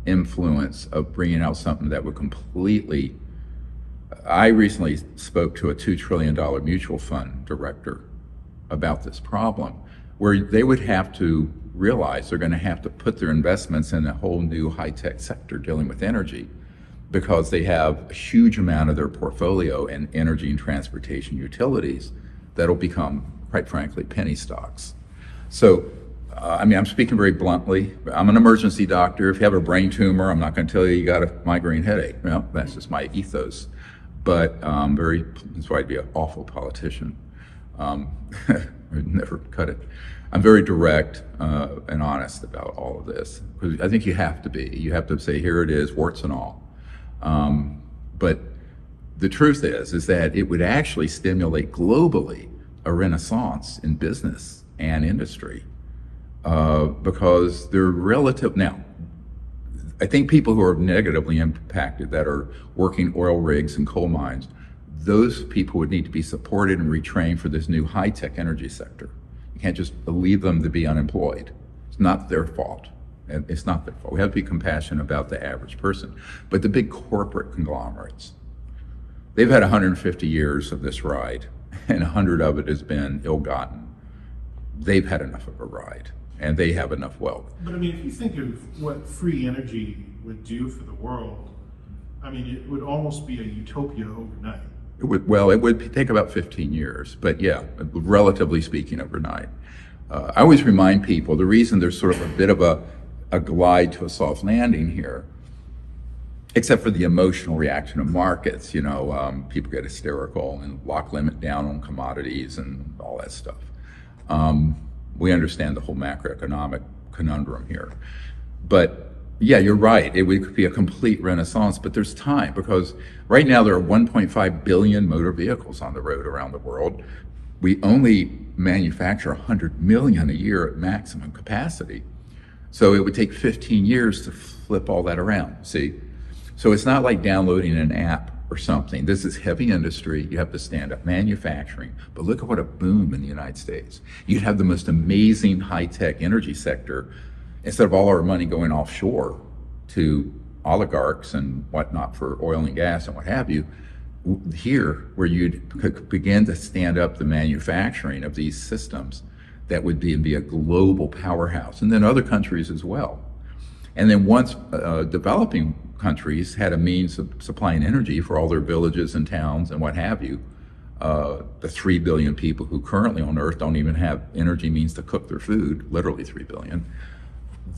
influence of bringing out something that would completely. I recently spoke to a $2 trillion mutual fund director about this problem, where they would have to realize they're going to have to put their investments in a whole new high-tech sector dealing with energy, because they have a huge amount of their portfolio in energy and transportation utilities that'll become, quite frankly, penny stocks. So, I'm speaking very bluntly. I'm an emergency doctor. If you have a brain tumor, I'm not going to tell you got a migraine headache. Well, that's just my ethos. But that's why I'd be an awful politician. I'd never cut it. I'm very direct and honest about all of this, because I think you have to be. You have to say, here it is, warts and all. But the truth is that it would actually stimulate globally a renaissance in business and industry, because they're relative. Now, I think people who are negatively impacted, that are working oil rigs and coal mines, those people would need to be supported and retrained for this new high-tech energy sector. You can't just leave them to be unemployed. It's not their fault. It's not their fault. We have to be compassionate about the average person. But the big corporate conglomerates, they've had 150 years of this ride, and 100 of it has been ill-gotten. They've had enough of a ride, and they have enough wealth. But if you think of what free energy would do for the world, it would almost be a utopia overnight. It would take about 15 years, but yeah, relatively speaking, overnight. I always remind people, the reason there's sort of a bit of a glide to a soft landing here, except for the emotional reaction of markets, people get hysterical and lock limit down on commodities and all that stuff. We understand the whole macroeconomic conundrum here. But yeah, you're right. It would be a complete renaissance, but there's time, because right now there are 1.5 billion motor vehicles on the road around the world. We only manufacture 100 million a year at maximum capacity. So it would take 15 years to flip all that around, see? So it's not like downloading an app or something. This is heavy industry. You have to stand up manufacturing. But look at what a boom in the United States. You'd have the most amazing high-tech energy sector, instead of all our money going offshore to oligarchs and whatnot for oil and gas and what have you, here, where you'd begin to stand up the manufacturing of these systems that would be a global powerhouse, and then other countries as well. And then once developing countries had a means of supplying energy for all their villages and towns and what have you, the 3 billion people who currently on Earth don't even have energy means to cook their food, literally 3 billion,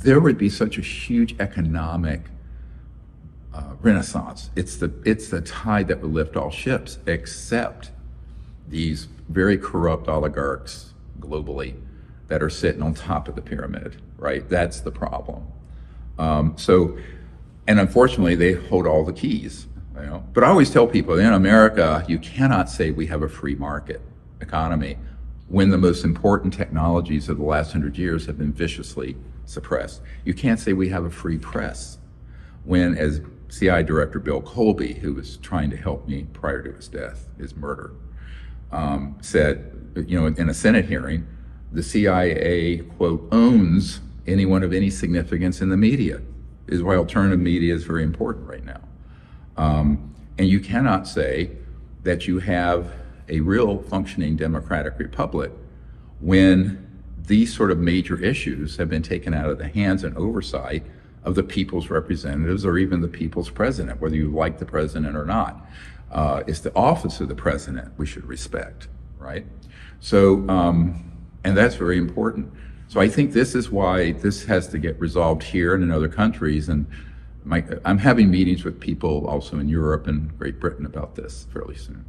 there would be such a huge economic renaissance. It's the tide that would lift all ships, except these very corrupt oligarchs globally that are sitting on top of the pyramid, right? That's the problem. And unfortunately, they hold all the keys. You know? But I always tell people, in America, you cannot say we have a free market economy when the most important technologies of the last 100 years have been viciously suppressed. You can't say we have a free press when, as CIA Director Bill Colby, who was trying to help me prior to his death, his murder, said, you know, in a Senate hearing, the CIA, quote, owns anyone of any significance in the media, is why alternative media is very important right now. And you cannot say that you have a real functioning democratic republic when these sort of major issues have been taken out of the hands and oversight of the people's representatives or even the people's president, whether you like the president or not. It's the office of the president we should respect, right? So, and that's very important. So I think this is why this has to get resolved here and in other countries. And I'm having meetings with people also in Europe and Great Britain about this fairly soon.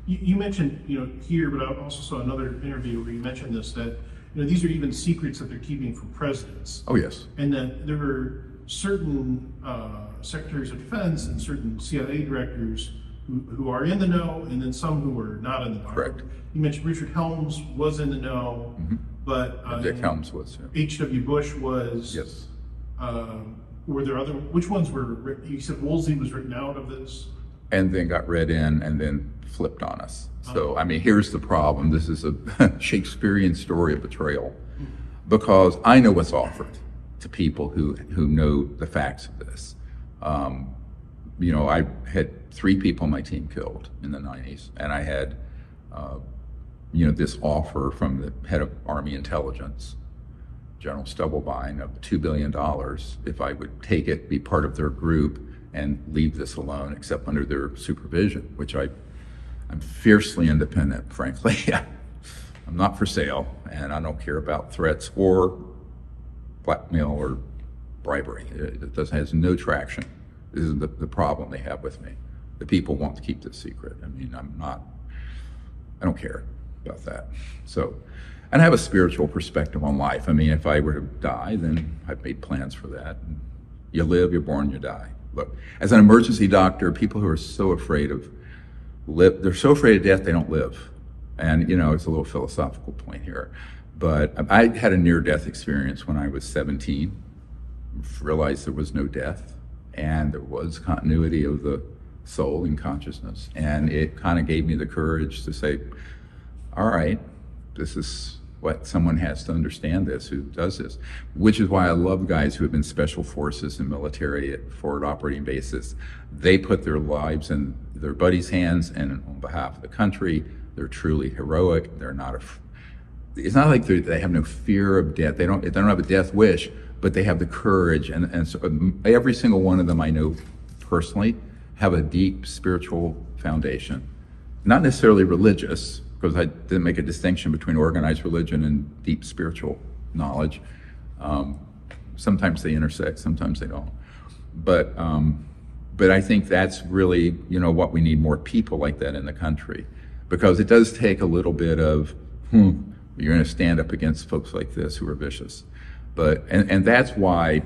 You mentioned, you know, here, but I also saw another interview where you mentioned this, that, you know, these are even secrets that they're keeping from presidents. Oh, yes. And that there were certain secretaries of defense and certain CIA directors who are in the know, and then some who are not in the know. Correct. You mentioned Richard Helms was in the know, but Dick Helms was. Yeah. H.W. Bush was. Yes. Were there other? Which ones were? You said Woolsey was written out of this, and then got read in, and then flipped on us. So I mean, here's the problem. This is a Shakespearean story of betrayal, because I know what's offered to people who know the facts of this. You know, I had 3 people on my team killed in the 90s, and I had, you know, this offer from the head of Army Intelligence, General Stubblebine, of $2 billion if I would take it, be part of their group, and leave this alone except under their supervision, which I'm fiercely independent, frankly. I'm not for sale, and I don't care about threats or blackmail or bribery. It has no traction. This is the problem they have with me. The people want to keep this secret. I mean, I don't care about that. So, and I have a spiritual perspective on life. I mean, if I were to die, then I've made plans for that. You live, you're born, you die. Look, as an emergency doctor, people who are so afraid of they're so afraid of death, they don't live. And, you know, it's a little philosophical point here. But I had a near-death experience when I was 17, realized there was no death, and there was continuity of the soul and consciousness. And it kind of gave me the courage to say, all right, this is what someone has to understand this, who does this, which is why I love guys who have been special forces and military at forward operating bases. They put their lives in their buddies' hands and on behalf of the country. They're truly heroic. They're not it's not like they have no fear of death. They don't have a death wish, but they have the courage. And so every single one of them I know personally have a deep spiritual foundation, not necessarily religious, because I didn't make a distinction between organized religion and deep spiritual knowledge. Sometimes they intersect, sometimes they don't. But I think that's really, you know, what we need, more people like that in the country, because it does take a little bit of, you're going to stand up against folks like this who are vicious. But and that's why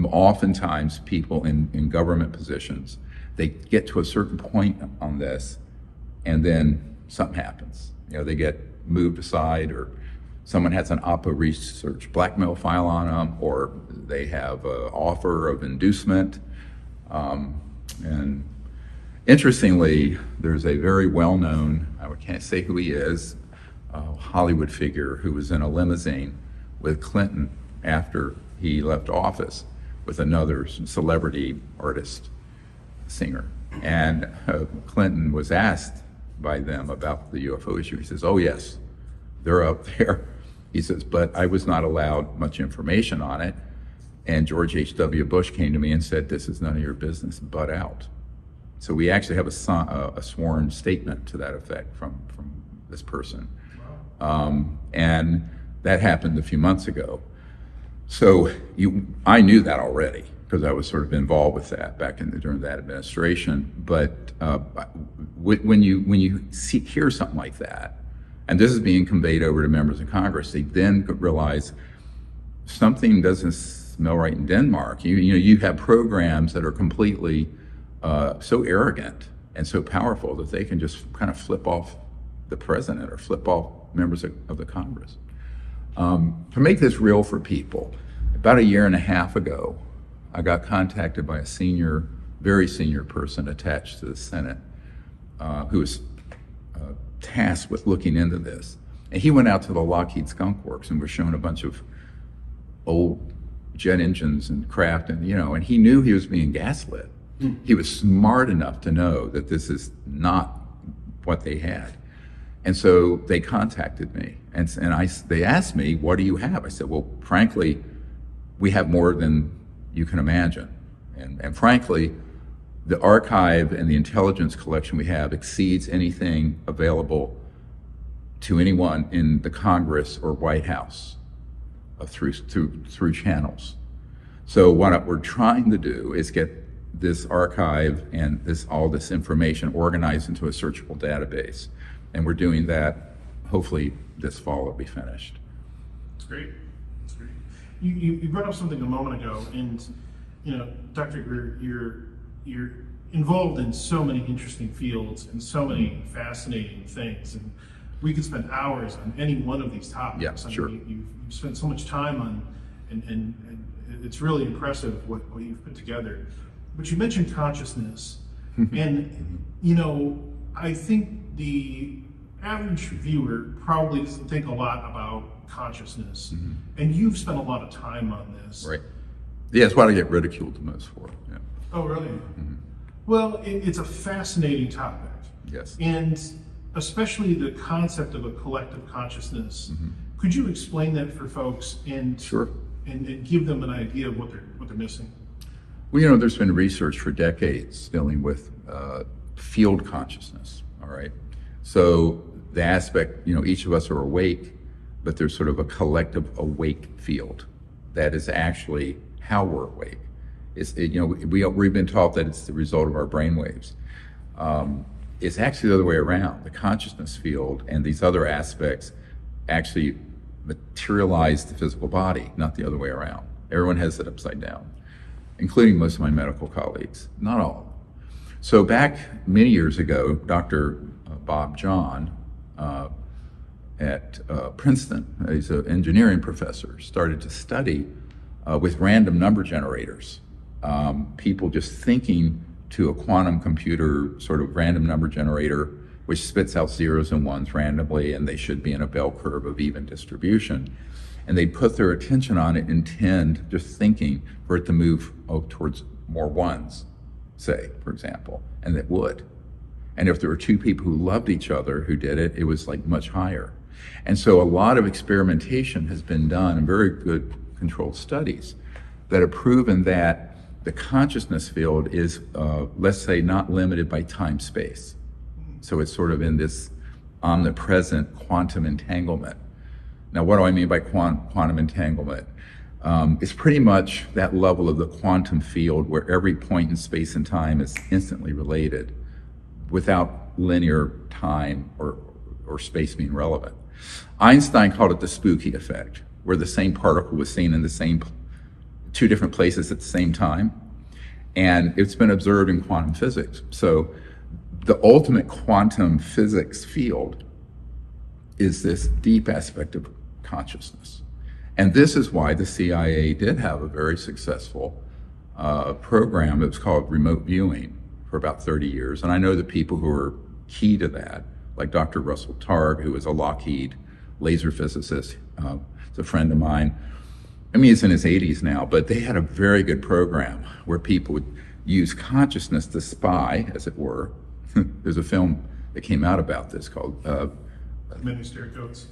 oftentimes people in government positions, they get to a certain point on this, and then something happens. You know, they get moved aside, or someone has an OPPO research blackmail file on them, or they have an offer of inducement. And interestingly, there's a very well-known, I can't say who he is, Hollywood figure who was in a limousine with Clinton after he left office with another celebrity artist, singer. And Clinton was asked by them about the UFO issue. He says, oh yes, they're up there. He says, but I was not allowed much information on it. And George H.W. Bush came to me and said, "This is none of your business, butt out." So we actually have a sworn statement to that effect from this person. And that happened a few months ago. So I knew that already because I was sort of involved with that back during that administration. But when you hear something like that, and this is being conveyed over to members of Congress, they then realize something doesn't smell right in Denmark. You have programs that are completely so arrogant and so powerful that they can just kind of flip off the president or flip off members of the Congress. To make this real for people, about a year and a half ago, I got contacted by a very senior person attached to the Senate who was tasked with looking into this. And he went out to the Lockheed Skunk Works and was shown a bunch of old jet engines and craft, and he knew he was being gaslit. He was smart enough to know that this is not what they had. And so they contacted me, and they asked me, "What do you have?" I said, "Well, frankly, we have more than you can imagine. And frankly, the archive and the intelligence collection we have exceeds anything available to anyone in the Congress or White House through channels. So what we're trying to do is get this archive and all this information organized into a searchable database. And we're doing that. Hopefully this fall it'll be finished." That's great. That's great. You brought up something a moment ago, and Dr. Greer, you're involved in so many interesting fields and so many fascinating things, and we could spend hours on any one of these topics. Yeah, sure. You've spent so much time on, and it's really impressive what you've put together. But you mentioned consciousness, and I think the average viewer probably doesn't think a lot about consciousness, and you've spent a lot of time on this. Right. Yeah, that's what I get ridiculed the most for. Yeah. Oh, really? Well, it's a fascinating topic. Yes. And especially the concept of a collective consciousness. Could you explain that for folks and Sure. and give them an idea of what they're missing? Well, there's been research for decades dealing with field consciousness, all right? So the aspect, each of us are awake, but there's sort of a collective awake field that is actually how we're awake. We've been taught that it's the result of our brainwaves. It's actually the other way around. The consciousness field and these other aspects actually materialize the physical body, not the other way around. Everyone has it upside down, including most of my medical colleagues, not all. So back many years ago, Dr. Bob John at Princeton, he's an engineering professor, started to study with random number generators, people just thinking to a quantum computer sort of random number generator, which spits out zeros and ones randomly, and they should be in a bell curve of even distribution. And they put their attention on it, intend, just thinking for it to move towards more ones, say, for example, and it would. And if there were two people who loved each other who did it, it was like much higher. And so a lot of experimentation has been done, and very good controlled studies that have proven that the consciousness field is, let's say, not limited by time-space. So it's sort of in this omnipresent quantum entanglement. Now, what do I mean by quantum entanglement? It's pretty much that level of the quantum field where every point in space and time is instantly related without linear time or space being relevant. Einstein called it the spooky effect, where the same particle was seen in the same two different places at the same time. And it's been observed in quantum physics. So the ultimate quantum physics field is this deep aspect of consciousness. And this is why the CIA did have a very successful program. It was called remote viewing for about 30 years. And I know the people who are key to that, like Dr. Russell Targ, who is a Lockheed laser physicist, is a friend of mine. I mean, he's in his 80s now, but they had a very good program where people would use consciousness to spy, as it were. There's a film that came out about this called Many Staircoats?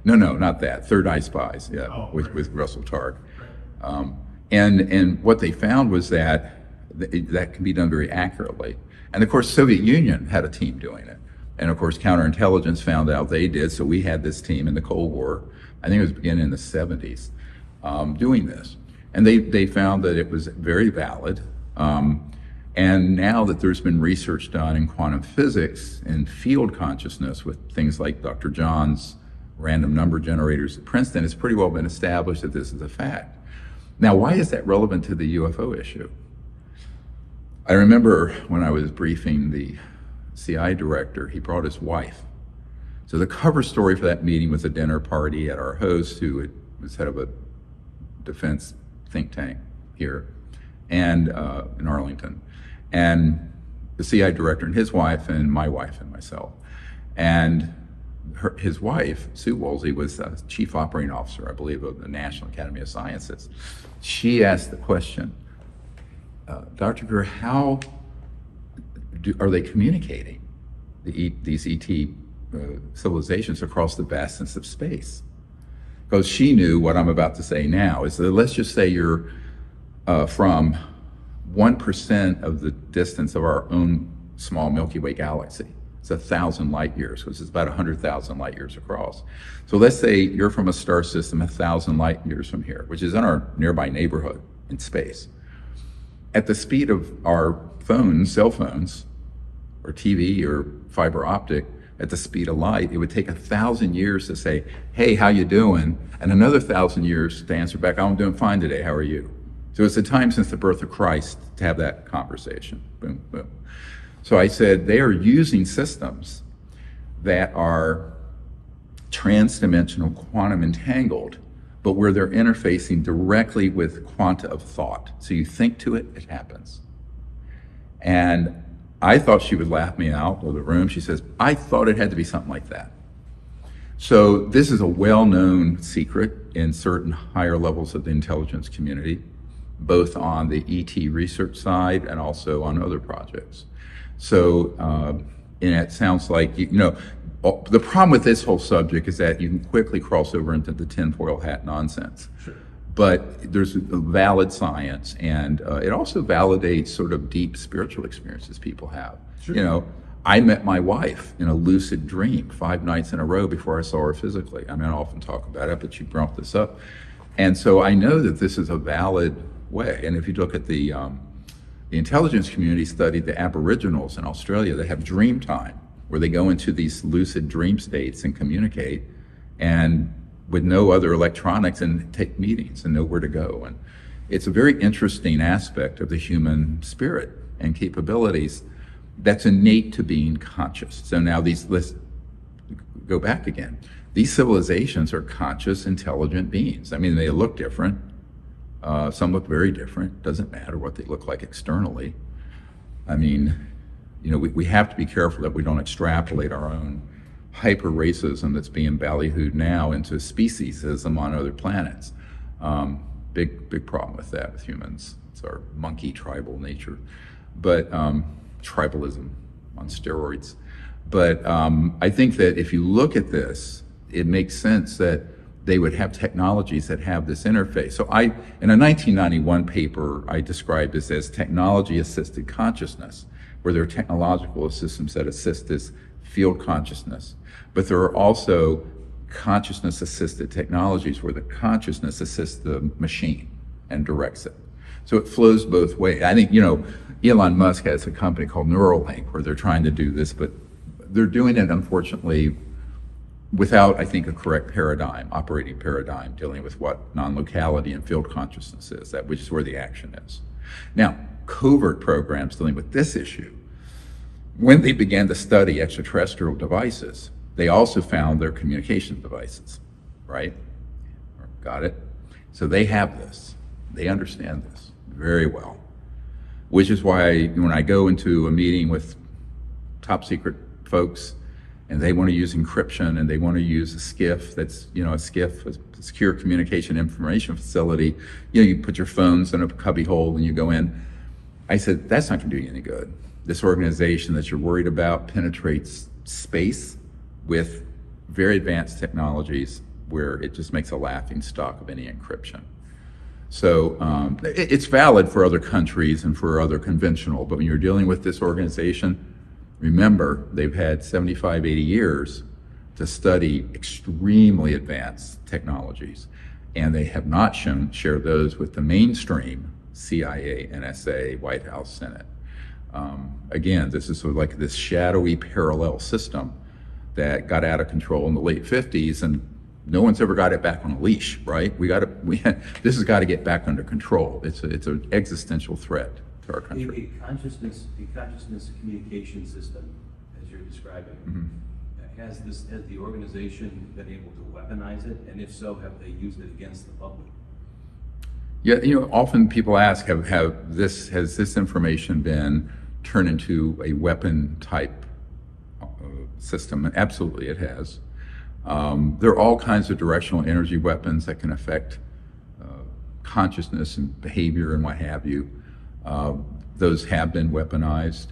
no, not that. Third Eye Spies, yeah, Oh, with Russell Targ. Right. And what they found was that that can be done very accurately. And of course, Soviet Union had a team doing it. And of course, counterintelligence found out they did. So we had this team in the Cold War, I think it was beginning in the 70s, doing this. And they found that it was very valid. And now that there's been research done in quantum physics and field consciousness with things like Dr. John's random number generators at Princeton, it's pretty well been established that this is a fact. Now, why is that relevant to the UFO issue? I remember when I was briefing the CI director, he brought his wife. So the cover story for that meeting was a dinner party at our host, who was head of a defense think tank here and in Arlington. And the CI director and his wife and my wife and myself. And his wife, Sue Woolsey, was chief operating officer, I believe, of the National Academy of Sciences. She asked the question, Dr. Greer, how are they communicating these ET civilizations across the vastness of space? Because she knew what I'm about to say now, is that let's just say you're from 1% of the distance of our own small Milky Way galaxy. It's 1,000 light years, which is about 100,000 light years across. So let's say you're from a star system 1,000 light years from here, which is in our nearby neighborhood in space. At the speed of our phones, cell phones, or TV or fiber optic, at the speed of light, it would take 1,000 years to say, hey, how you doing? And another 1,000 years to answer back, I'm doing fine today, how are you? So it's a time since the birth of Christ to have that conversation, boom, boom. So I said, they are using systems that are trans-dimensional, quantum entangled, but where they're interfacing directly with quanta of thought. So you think to it, it happens. And I thought she would laugh me out of the room. She says, I thought it had to be something like that. So this is a well-known secret in certain higher levels of the intelligence community, both on the ET research side and also on other projects. So, and it sounds like, the problem with this whole subject is that you can quickly cross over into the tinfoil hat nonsense. Sure. But there's a valid science, and it also validates sort of deep spiritual experiences people have. Sure. I met my wife in a lucid dream 5 nights in a row before I saw her physically. I mean, I often talk about it, but she brought this up. And so I know that this is a valid way. And if you look at the intelligence community studied the Aboriginals in Australia that have dream time, where they go into these lucid dream states and communicate, and with no other electronics, and take meetings and know where to go. And it's a very interesting aspect of the human spirit and capabilities that's innate to being conscious. So now let's go back again. These civilizations are conscious, intelligent beings. I mean, they look different. Some look very different. Doesn't matter what they look like externally. I mean, we have to be careful that we don't extrapolate our own hyper-racism that's being ballyhooed now into speciesism on other planets. Big problem with that with humans. It's our monkey tribal nature. But tribalism on steroids. But I think that if you look at this, it makes sense that they would have technologies that have this interface. So in a 1991 paper, I described this as technology-assisted consciousness, where there are technological systems that assist this field consciousness. But there are also consciousness-assisted technologies where the consciousness assists the machine and directs it. So it flows both ways. I think, Elon Musk has a company called Neuralink where they're trying to do this, but they're doing it, unfortunately, without, I think, a correct operating paradigm, dealing with what non-locality and field consciousness is, which is where the action is. Now, covert programs dealing with this issue, when they began to study extraterrestrial devices, they also found their communication devices, right? Got it? So they have this. They understand this very well, which is why when I go into a meeting with top secret folks, and they want to use encryption, and they want to use a SCIF that's, a SCIF, a secure communication information facility. You put your phones in a cubby hole and you go in. I said, that's not going to do you any good. This organization that you're worried about penetrates space with very advanced technologies where it just makes a laughing stock of any encryption. So it's valid for other countries and for other conventional, but when you're dealing with this organization, remember, they've had 75, 80 years to study extremely advanced technologies, and they have not shared those with the mainstream CIA, NSA, White House, Senate. Again, this is sort of like this shadowy parallel system that got out of control in the late 50s, and no one's ever got it back on a leash, right? This has got to get back under control. It's an existential threat to our country. A consciousness communication system, as you're describing, has the organization been able to weaponize it? And if so, have they used it against the public? Yeah, often people ask, has this information been turned into a weapon type system? And absolutely it has. There are all kinds of directional energy weapons that can affect consciousness and behavior and what have you. Those have been weaponized.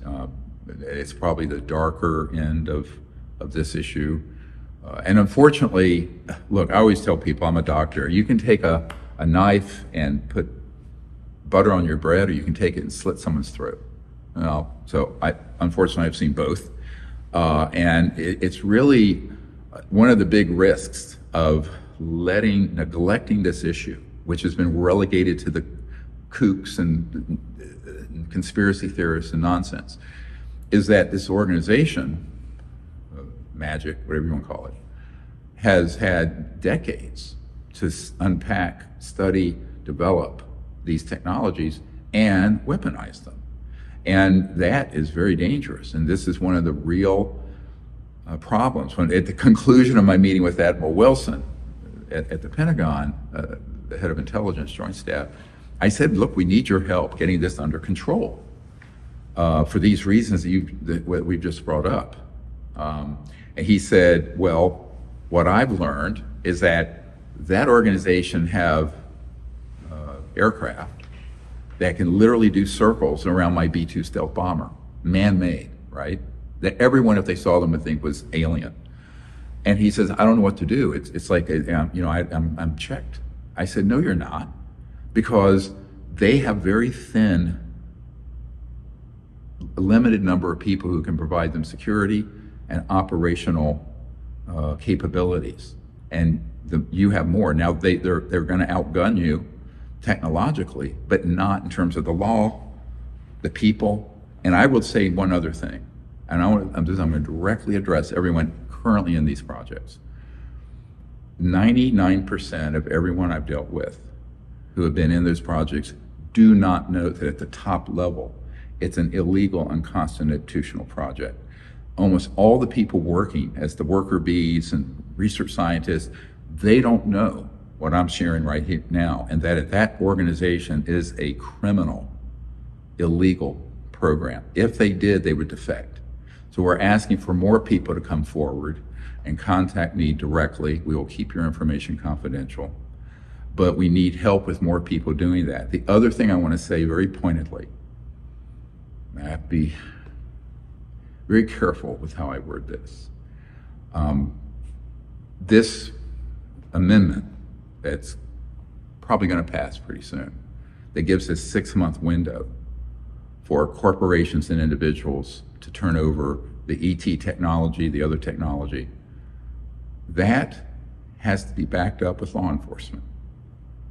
It's probably the darker end of this issue. And unfortunately, look, I always tell people, I'm a doctor, you can take a knife and put butter on your bread, or you can take it and slit someone's throat. So unfortunately, I've seen both. And it's really one of the big risks of neglecting this issue, which has been relegated to the kooks and conspiracy theorists and nonsense, is that this organization, magic, whatever you want to call it, has had decades to unpack, study, develop these technologies and weaponize them. And that is very dangerous. And this is one of the real problems. When, at the conclusion of my meeting with Admiral Wilson at the Pentagon, the head of intelligence, Joint Staff, I said, look, we need your help getting this under control for these reasons that we've just brought up. And he said, well, what I've learned is that organization have aircraft that can literally do circles around my B-2 stealth bomber, man-made, right? That everyone, if they saw them, would think was alien. And he says, I don't know what to do. It's like, I'm checked. I said, no, you're not, because they have very thin, limited number of people who can provide them security and operational capabilities. And you have more. Now they're going to outgun you technologically, but not in terms of the law, the people. And I will say one other thing, and I'm going to directly address everyone currently in these projects. 99% of everyone I've dealt with who have been in those projects do not know that at the top level, it's an illegal, unconstitutional project. Almost all the people working as the worker bees and research scientists, they don't know what I'm sharing right here now, and that organization is a criminal, illegal program. If they did, they would defect. So we're asking for more people to come forward and contact me directly. We will keep your information confidential, but we need help with more people doing that. The other thing I want to say very pointedly, I have to be very careful with how I word this. This amendment that's probably going to pass pretty soon, that gives us a 6-month window for corporations and individuals to turn over the ET technology, the other technology, that has to be backed up with law enforcement,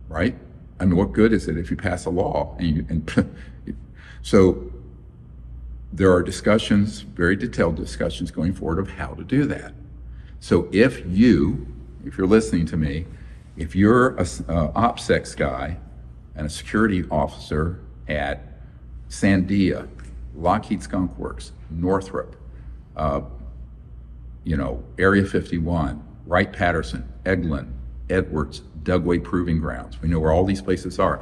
right? I mean, what good is it if you pass a law so there are discussions, very detailed discussions going forward of how to do that. So if you're listening to me, if you're a OPSEC guy and a security officer at Sandia, Lockheed Skunk Works, Northrop, Area 51, Wright-Patterson, Eglin, Edwards, Dugway Proving Grounds, we know where all these places are,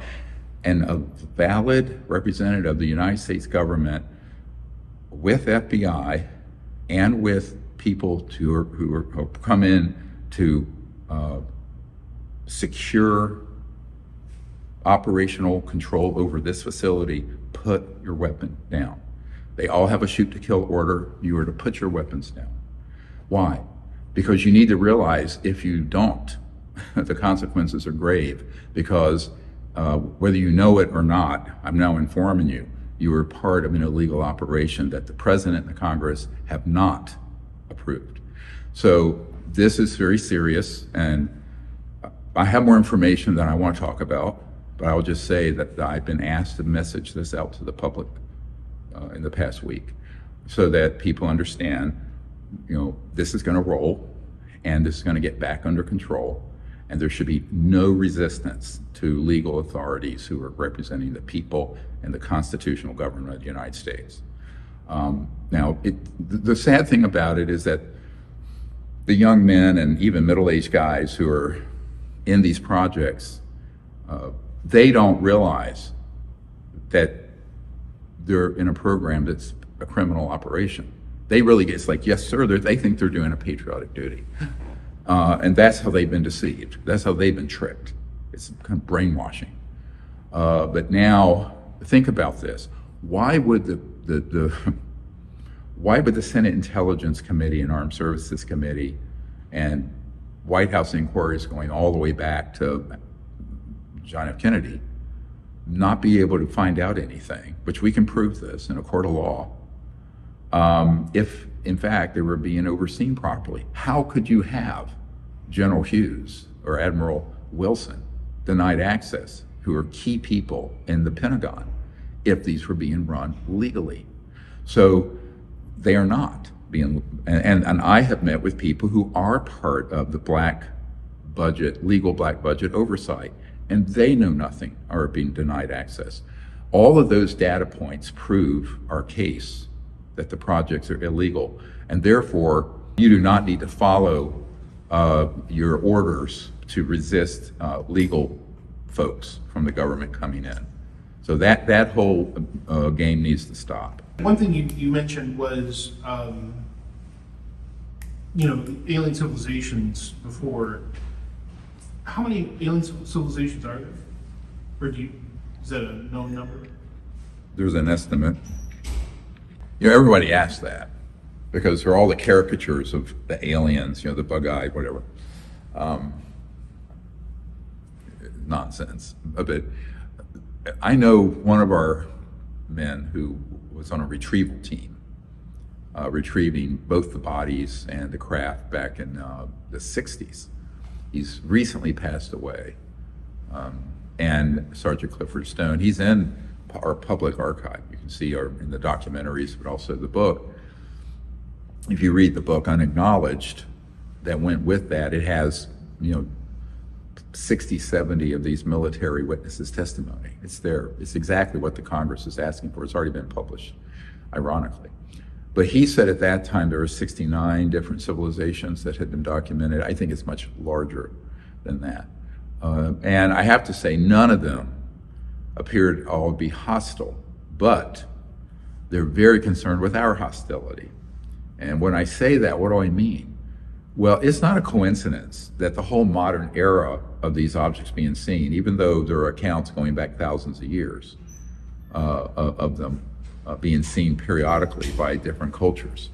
and a valid representative of the United States government with FBI and with people who come in to secure operational control over this facility, put your weapon down. They all have a shoot to kill order. You are to put your weapons down. Why? Because you need to realize if you don't, the consequences are grave, because whether you know it or not, I'm now informing you, you are part of an illegal operation that the President and the Congress have not approved. So this is very serious, and I have more information than I want to talk about, but I'll just say that I've been asked to message this out to the public in the past week so that people understand, this is going to roll and this is going to get back under control, and there should be no resistance to legal authorities who are representing the people and the constitutional government of the United States. Now, the sad thing about it is that the young men and even middle-aged guys who are in these projects, they don't realize that they're in a program that's a criminal operation. They really get, it's like, yes, sir, they think they're doing a patriotic duty. And that's how they've been deceived. That's how they've been tricked. It's kind of brainwashing. But now, think about this. Why would why would the Senate Intelligence Committee and Armed Services Committee and White House inquiries going all the way back to John F. Kennedy not be able to find out anything, which we can prove this in a court of law, if in fact they were being overseen properly? How could you have General Hughes or Admiral Wilson denied access, who are key people in the Pentagon, if these were being run legally? So they are not being, and I have met with people who are part of the legal black budget oversight, and they know nothing, are being denied access. All of those data points prove our case that the projects are illegal, and therefore you do not need to follow your orders to resist legal folks from the government coming in. So that whole game needs to stop. One thing you mentioned was, alien civilizations before. How many alien civilizations are there? Or is that a known number? There's an estimate. Everybody asks that because there are all the caricatures of the aliens, the bug-eyed, whatever. Nonsense. But I know one of our men who was on a retrieval team, retrieving both the bodies and the craft back in the 60s. He's recently passed away. And Sergeant Clifford Stone, he's in our public archive. You can see in the documentaries, but also the book. If you read the book Unacknowledged, that went with that, it has 60, 70 of these military witnesses' testimony. It's there. It's exactly what the Congress is asking for. It's already been published, ironically. But he said at that time there were 69 different civilizations that had been documented. I think it's much larger than that. And I have to say, none of them appeared all to be hostile, but they're very concerned with our hostility. And when I say that, what do I mean? Well, it's not a coincidence that the whole modern era of these objects being seen, even though there are accounts going back thousands of years of them being seen periodically by different cultures,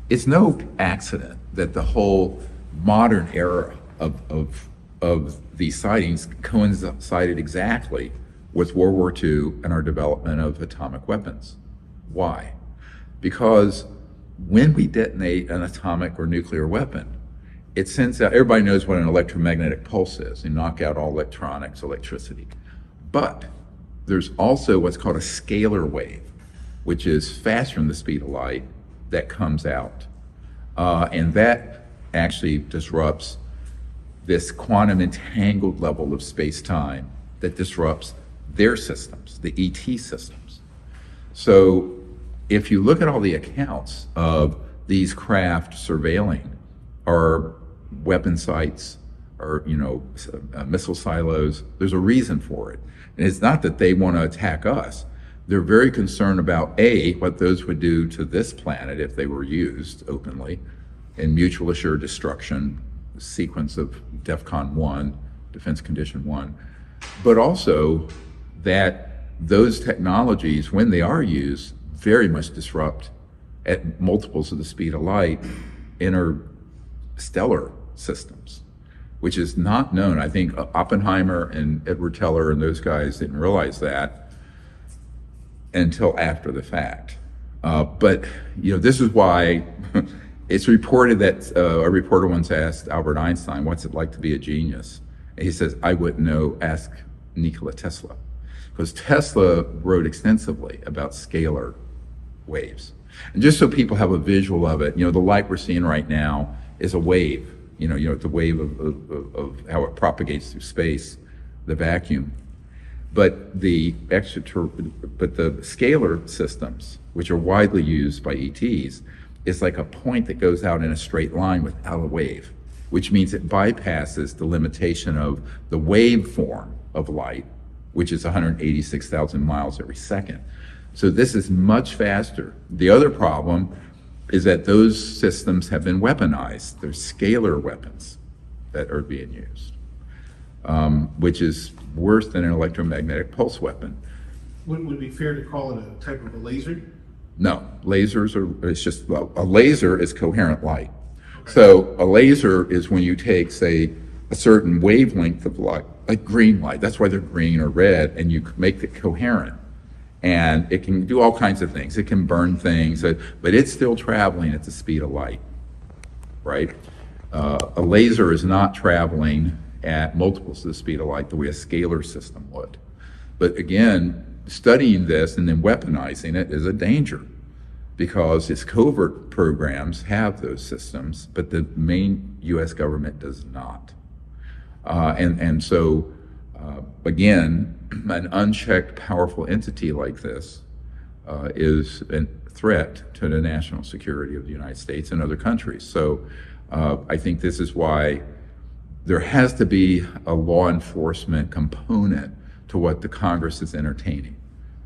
it's no accident that the whole modern era of these sightings coincided exactly with World War II and our development of atomic weapons. Why? Because when we detonate an atomic or nuclear weapon, it sends out, everybody knows what an electromagnetic pulse is. You knock out all electronics, electricity. But there's also what's called a scalar wave, which is faster than the speed of light, that comes out. And that actually disrupts this quantum entangled level of space-time that disrupts their systems, the ET systems. So if you look at all the accounts of these craft surveilling our weapon sites or missile silos, there's a reason for it. And it's not that they want to attack us. They're very concerned about what those would do to this planet if they were used openly in mutual assured destruction, sequence of DEFCON 1, Defense Condition 1, but also that those technologies, when they are used, very much disrupt at multiples of the speed of light interstellar systems. which is not known. I think Oppenheimer and Edward Teller and those guys didn't realize that until after the fact. But this is why it's reported that a reporter once asked Albert Einstein, "What's it like to be a genius?" And he says, "I wouldn't know. Ask Nikola Tesla," because Tesla wrote extensively about scalar waves. And just so people have a visual of it, the light we're seeing right now is a wave. It's a wave of how it propagates through space, the vacuum. But the scalar systems, which are widely used by ETs, is like a point that goes out in a straight line without a wave, which means it bypasses the limitation of the waveform of light, which is 186,000 miles every second. So this is much faster. The other problem is that those systems have been weaponized. They're scalar weapons that are being used, which is worse than an electromagnetic pulse weapon. Would it be fair to call it a type of a laser? No, a laser is coherent light. Okay. So a laser is when you take, say, a certain wavelength of light, like green light, that's why they're green or red, and you make it coherent. And it can do all kinds of things. It can burn things, but it's still traveling at the speed of light, right? A laser is not traveling at multiples of the speed of light the way a scalar system would. But again, studying this and then weaponizing it is a danger, because its covert programs have those systems, but the main U.S. government does not. So again, an unchecked, powerful entity like this is a threat to the national security of the United States and other countries. So I think this is why there has to be a law enforcement component to what the Congress is entertaining.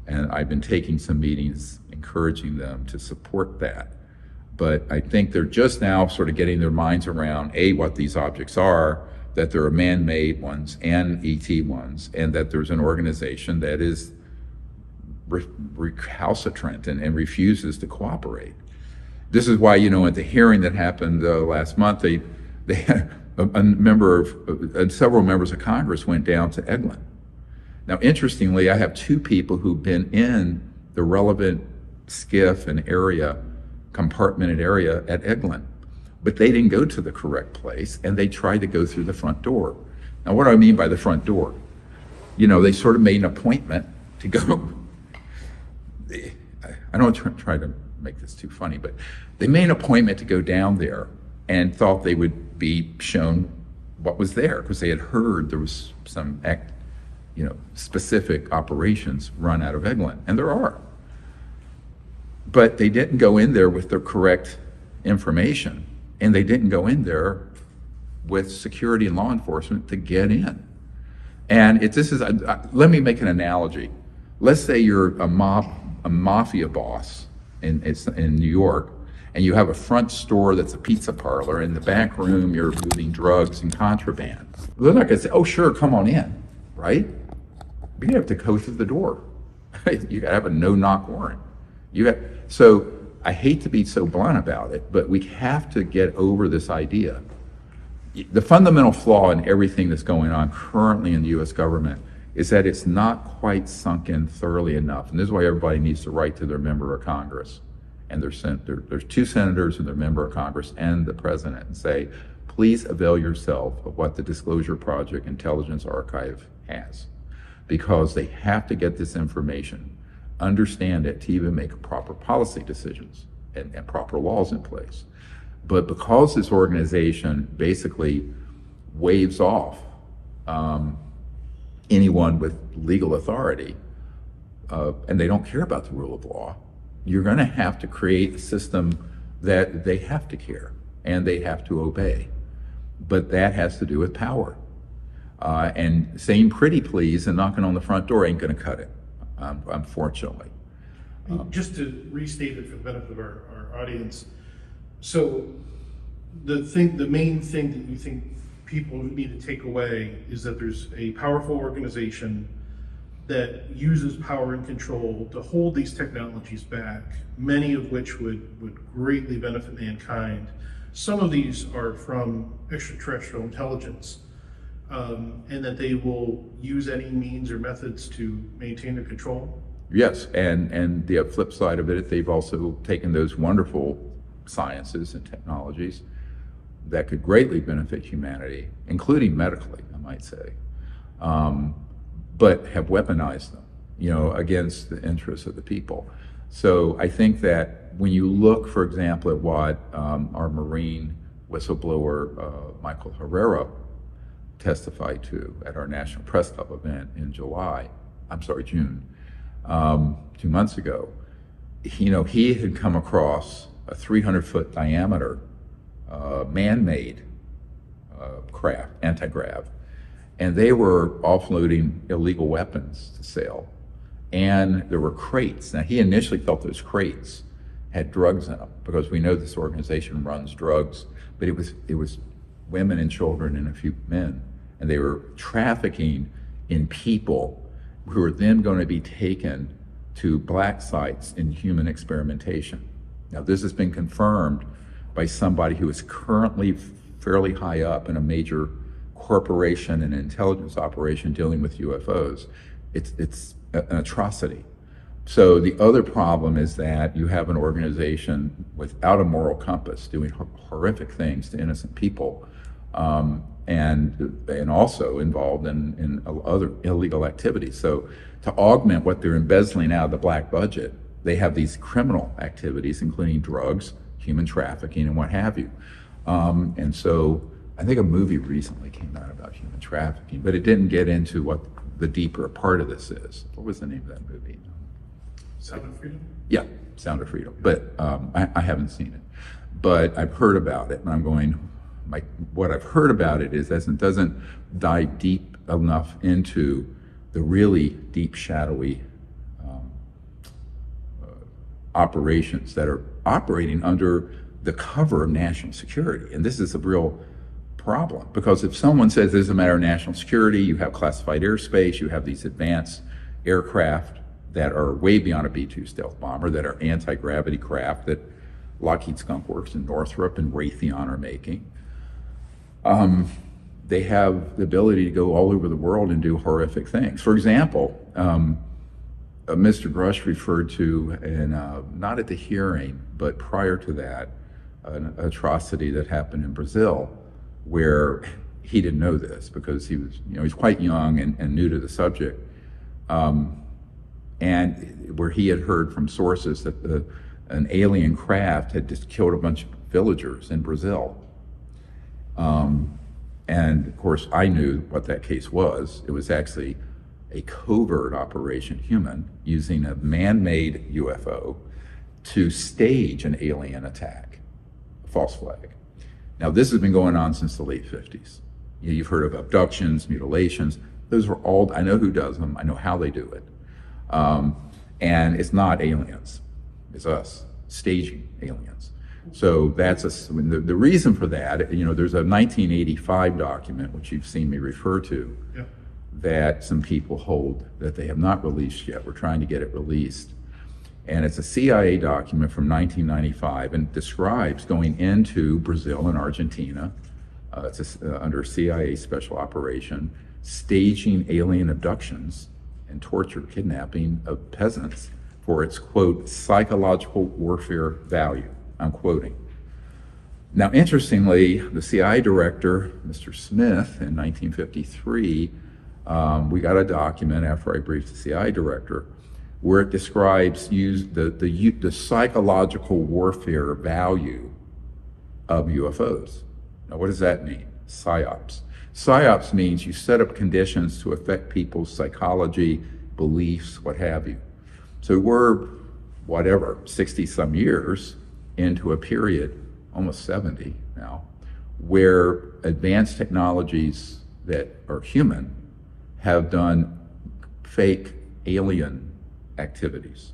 And I've been taking some meetings encouraging them to support that. But I think they're just now sort of getting their minds around, A, what these objects are, that there are man-made ones and ET ones, and that there's an organization that is recalcitrant and refuses to cooperate. This is why, at the hearing that happened last month, they had several members of Congress went down to Eglin. Now, interestingly, I have two people who've been in the relevant skiff and compartmented area at Eglin, but they didn't go to the correct place, and they tried to go through the front door. Now, what do I mean by the front door? They sort of made an appointment to go. I don't try to make this too funny, but they made an appointment to go down there and thought they would be shown what was there, because they had heard there was some specific operations run out of Eglin, and there are. But they didn't go in there with the correct information, and they didn't go in there with security and law enforcement to get in. And let me make an analogy. Let's say you're a mafia boss in New York, and you have a front store that's a pizza parlor. In the back room, you're moving drugs and contraband. They're not going to say, "Oh, sure, come on in," right? You have to go through the door. You got to have a no-knock warrant. So I hate to be so blunt about it, but we have to get over this idea. The fundamental flaw in everything that's going on currently in the U.S. government is that it's not quite sunk in thoroughly enough. And this is why everybody needs to write to their member of Congress. And there's two senators and their member of Congress and the president, and say, please avail yourself of what the Disclosure Project Intelligence Archive has. Because they have to get this information, understand it, to even make proper policy decisions and proper laws in place. But because this organization basically waves off anyone with legal authority, and they don't care about the rule of law, you're going to have to create a system that they have to care and they have to obey. But that has to do with power. And saying pretty please and knocking on the front door ain't going to cut it, unfortunately. Just to restate it for the benefit of our audience, so the main thing that you think people need to take away is that there's a powerful organization that uses power and control to hold these technologies back, many of which would greatly benefit mankind. Some of these are from extraterrestrial intelligence. and that they will use any means or methods to maintain their control? Yes, and the flip side of it, they've also taken those wonderful sciences and technologies that could greatly benefit humanity, including medically, I might say, but have weaponized them, against the interests of the people. So I think that when you look, for example, at what our Marine whistleblower, Michael Herrera, testified to at our National Press Club event in June, 2 months ago, he had come across a 300-foot diameter man-made craft, anti-grav, and they were offloading illegal weapons to sale. And there were crates. Now, he initially thought those crates had drugs in them, because we know this organization runs drugs, but it was women and children and a few men, and they were trafficking in people who are then going to be taken to black sites in human experimentation. Now, this has been confirmed by somebody who is currently fairly high up in a major corporation and intelligence operation dealing with UFOs. It's an atrocity. So the other problem is that you have an organization without a moral compass doing horrific things to innocent people, and also involved in other illegal activities. So to augment what they're embezzling out of the black budget, they have these criminal activities, including drugs, human trafficking, and what have you. And so I think a movie recently came out about human trafficking, but it didn't get into what the deeper part of this is. What was the name of that movie? Sound of Freedom? Yeah, Sound of Freedom. But I haven't seen it. But I've heard about it, and I'm going, what I've heard about it is that it doesn't dive deep enough into the really deep, shadowy operations that are operating under the cover of national security. And this is a real problem, because if someone says this is a matter of national security, you have classified airspace, you have these advanced aircraft that are way beyond a B-2 stealth bomber, that are anti-gravity craft that Lockheed Skunk Works and Northrop and Raytheon are making. They have the ability to go all over the world and do horrific things. For example, Mr. Grush referred to, not at the hearing, but prior to that, an atrocity that happened in Brazil, where he didn't know this because he was, he's quite young and new to the subject, and where he had heard from sources that an alien craft had just killed a bunch of villagers in Brazil. And of course, I knew what that case was. It was actually a covert operation, human, using a man-made UFO to stage an alien attack, a false flag. Now, this has been going on since the late 50s. You've heard of abductions, mutilations. Those were all, I know who does them, I know how they do it. And it's not aliens, it's us staging aliens. So that's the reason for that, there's a 1985 document, which you've seen me refer to, Yep. that some people hold that they have not released yet. We're trying to get it released. And it's a CIA document from 1995, and describes going into Brazil and Argentina, under CIA special operation, staging alien abductions and torture, kidnapping of peasants for its, quote, psychological warfare value. I'm quoting. Now, interestingly, the CIA director, Mr. Smith, in 1953, we got a document after I briefed the CIA director, where it describes the psychological warfare value of UFOs. Now, what does that mean? PSYOPs. PSYOPs means you set up conditions to affect people's psychology, beliefs, what have you. So we're, 60 some years into a period, almost 70 now, where advanced technologies that are human have done fake alien activities.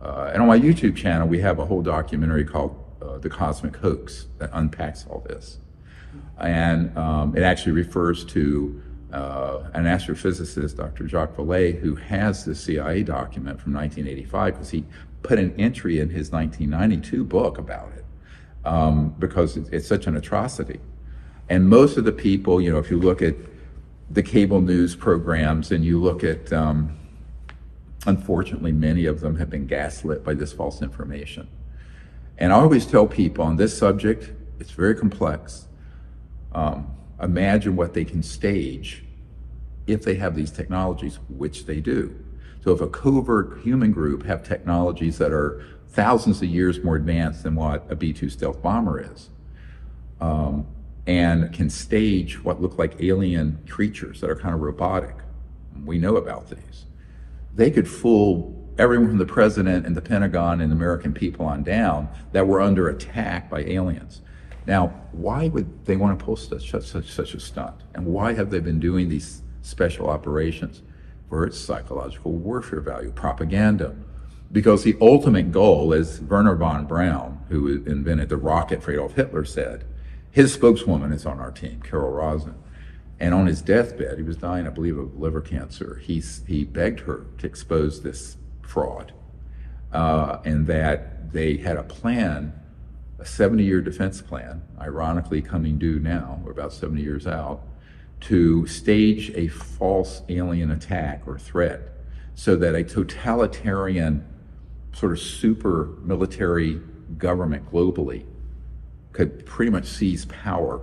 And on my YouTube channel, we have a whole documentary called The Cosmic Hoax that unpacks all this. And it actually refers to an astrophysicist, Dr. Jacques Vallée, who has the CIA document from 1985, because he put an entry in his 1992 book about it, because it's such an atrocity. And most of the people, if you look at the cable news programs and you look at, unfortunately, many of them have been gaslit by this false information. And I always tell people on this subject, it's very complex. Imagine what they can stage if they have these technologies, which they do. So if a covert human group have technologies that are thousands of years more advanced than what a B-2 stealth bomber is, and can stage what look like alien creatures that are kind of robotic, we know about these, they could fool everyone from the president and the Pentagon and the American people on down that we're under attack by aliens. Now, why would they want to pull such a stunt? And why have they been doing these special operations? For its psychological warfare value, propaganda. Because the ultimate goal, as Werner von Braun, who invented the rocket for Adolf Hitler, said, his spokeswoman is on our team, Carol Rosin. And on his deathbed, he was dying, I believe, of liver cancer. He begged her to expose this fraud, and that they had a plan, a 70-year defense plan, ironically coming due now, we're about 70 years out, to stage a false alien attack or threat so that a totalitarian sort of super military government globally could pretty much seize power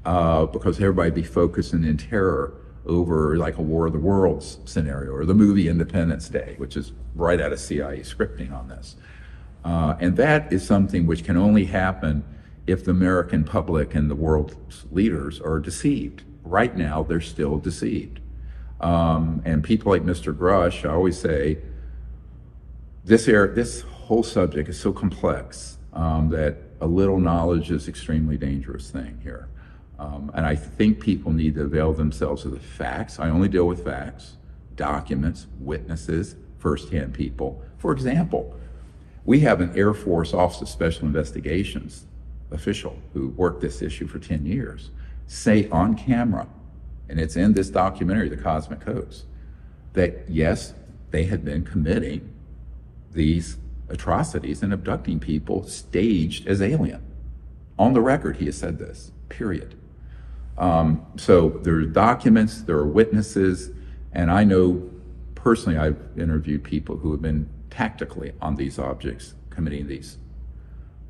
because everybody would be focusing in terror over like a War of the Worlds scenario or the movie Independence Day, which is right out of CIA scripting on this. And that is something which can only happen if the American public and the world's leaders are deceived. Right now, they're still deceived. And people like Mr. Grush, I always say, this whole subject is so complex that a little knowledge is an extremely dangerous thing here. And I think people need to avail themselves of the facts. I only deal with facts, documents, witnesses, firsthand people. For example, we have an Air Force Office of Special Investigations official who worked this issue for 10 years, say on camera, and it's in this documentary, The Cosmic Codes, that yes, they had been committing these atrocities and abducting people staged as alien. On the record, he has said this, period. So there are documents, there are witnesses, and I know personally I've interviewed people who have been tactically on these objects committing these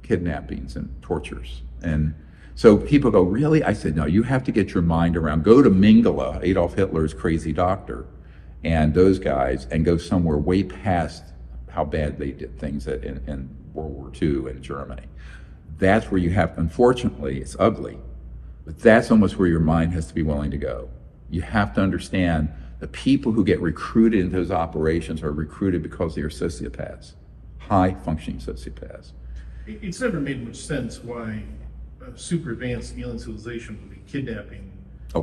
kidnappings and tortures. And so people go, really? I said, no, you have to get your mind around. Go to Mengele, Adolf Hitler's crazy doctor, and those guys, and go somewhere way past how bad they did things in World War II in Germany. That's where you have, unfortunately, it's ugly, but that's almost where your mind has to be willing to go. You have to understand the people who get recruited into those operations are recruited because they are sociopaths, high-functioning sociopaths. It's never made much sense why a super advanced alien civilization would be kidnapping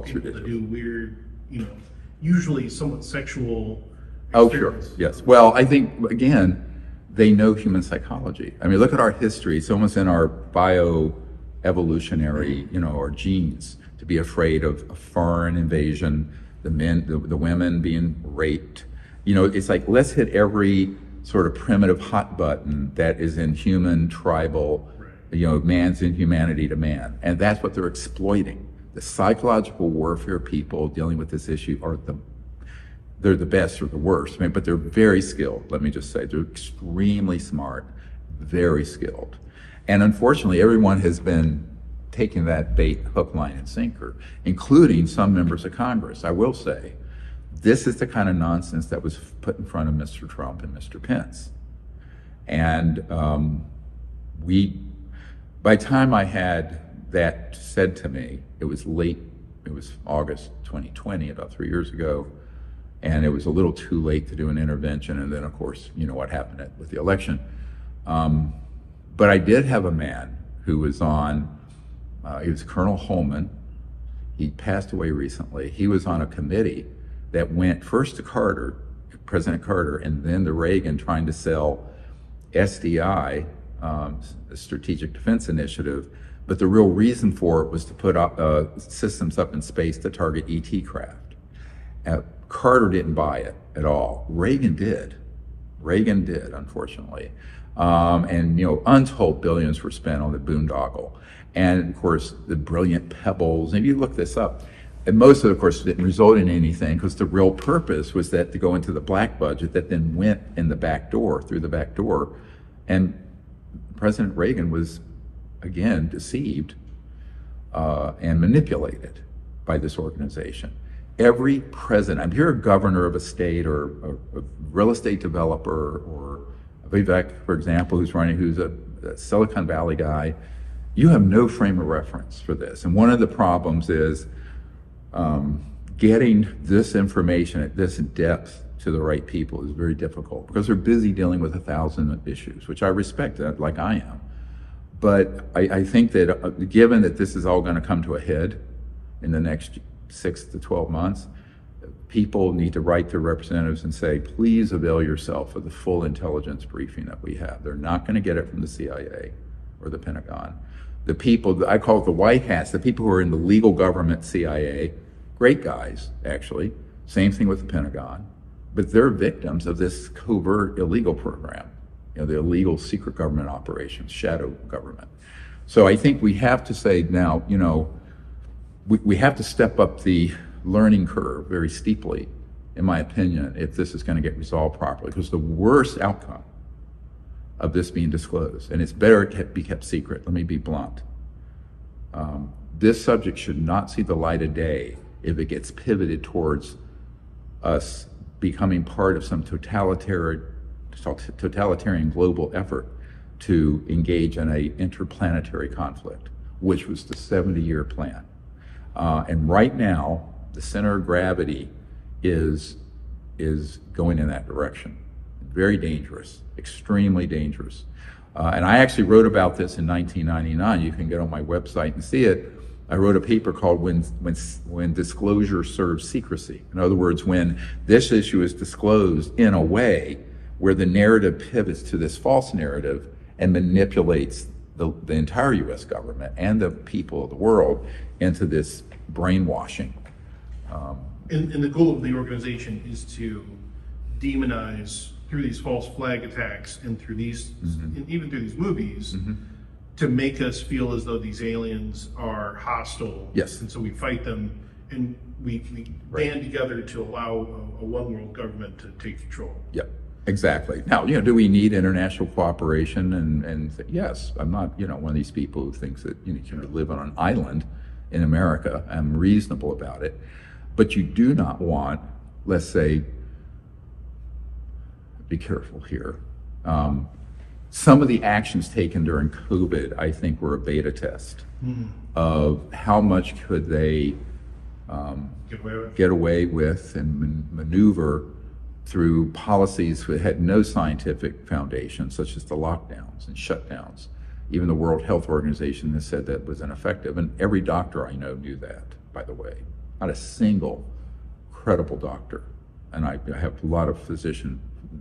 people to do weird, usually somewhat sexual experiments. Sure, yes. Well, I think, again, they know human psychology. I mean, look at our history. It's almost in our bio-evolutionary, our genes, to be afraid of a foreign invasion, the women being raped. It's like, let's hit every sort of primitive hot button that is in human, tribal, man's inhumanity to man. And that's what they're exploiting. The psychological warfare people dealing with this issue they're the best or the worst, but they're very skilled, let me just say. They're extremely smart, very skilled. And unfortunately, everyone has been taking that bait, hook, line, and sinker, including some members of Congress. I will say, this is the kind of nonsense that was put in front of Mr. Trump and Mr. Pence. And by the time I had that said to me, it was late, it was August 2020, about 3 years ago, and it was a little too late to do an intervention, and then of course, what happened with the election. But I did have a man who was he was Colonel Holman. He passed away recently. He was on a committee that went first to President Carter, and then to Reagan, trying to sell SDI, the Strategic Defense Initiative, but the real reason for it was to put up systems up in space to target ET craft. Carter didn't buy it at all. Reagan did, unfortunately. And untold billions were spent on the boondoggle. And of course, the brilliant pebbles, and if you look this up, And most of it, of course, didn't result in anything because the real purpose was that to go into the black budget that then went in the back door, through the back door. And President Reagan was, again, deceived and manipulated by this organization. Every president, if you're a governor of a state or a real estate developer or Vivek, for example, who's a Silicon Valley guy, you have no frame of reference for this. And one of the problems is getting this information at this depth to the right people is very difficult because they're busy dealing with 1,000 issues, which I respect, like I am. But I think that given that this is all going to come to a head in the next 6 to 12 months, people need to write their representatives and say, please avail yourself of the full intelligence briefing that we have. They're not going to get it from the CIA or the Pentagon. The people, I call it the white hats, the people who are in the legal government CIA, great guys, actually. Same thing with the Pentagon. But they're victims of this covert illegal program, the illegal secret government operations, shadow government. So I think we have to say now, we have to step up the learning curve very steeply, in my opinion, if this is going to get resolved properly. Because the worst outcome of this being disclosed, and it's better it be kept secret, let me be blunt. This subject should not see the light of day if it gets pivoted towards us becoming part of some totalitarian global effort to engage in a interplanetary conflict, which was the 70-year plan. And right now, the center of gravity is going in that direction. Very dangerous, extremely dangerous. And I actually wrote about this in 1999. You can get on my website and see it. I wrote a paper called When Disclosure Serves Secrecy. In other words, when this issue is disclosed in a way where the narrative pivots to this false narrative and manipulates the entire U.S. government and the people of the world into this brainwashing. And the goal of the organization is to demonize through these false flag attacks and through these, and even through these movies, to make us feel as though these aliens are hostile. Yes. And so we fight them and we band together to allow a one world government to take control. Yep, exactly. Now, do we need international cooperation? And yes, I'm not, one of these people who thinks that you can live on an island in America. I'm reasonable about it. But you do not want, let's say, be careful here. Some of the actions taken during COVID, I think, were a beta test of how much could they get away with and maneuver through policies that had no scientific foundation, such as the lockdowns and shutdowns. Even the World Health Organization has said that was ineffective, and every doctor I know knew that, by the way. Not a single credible doctor, and I have a lot of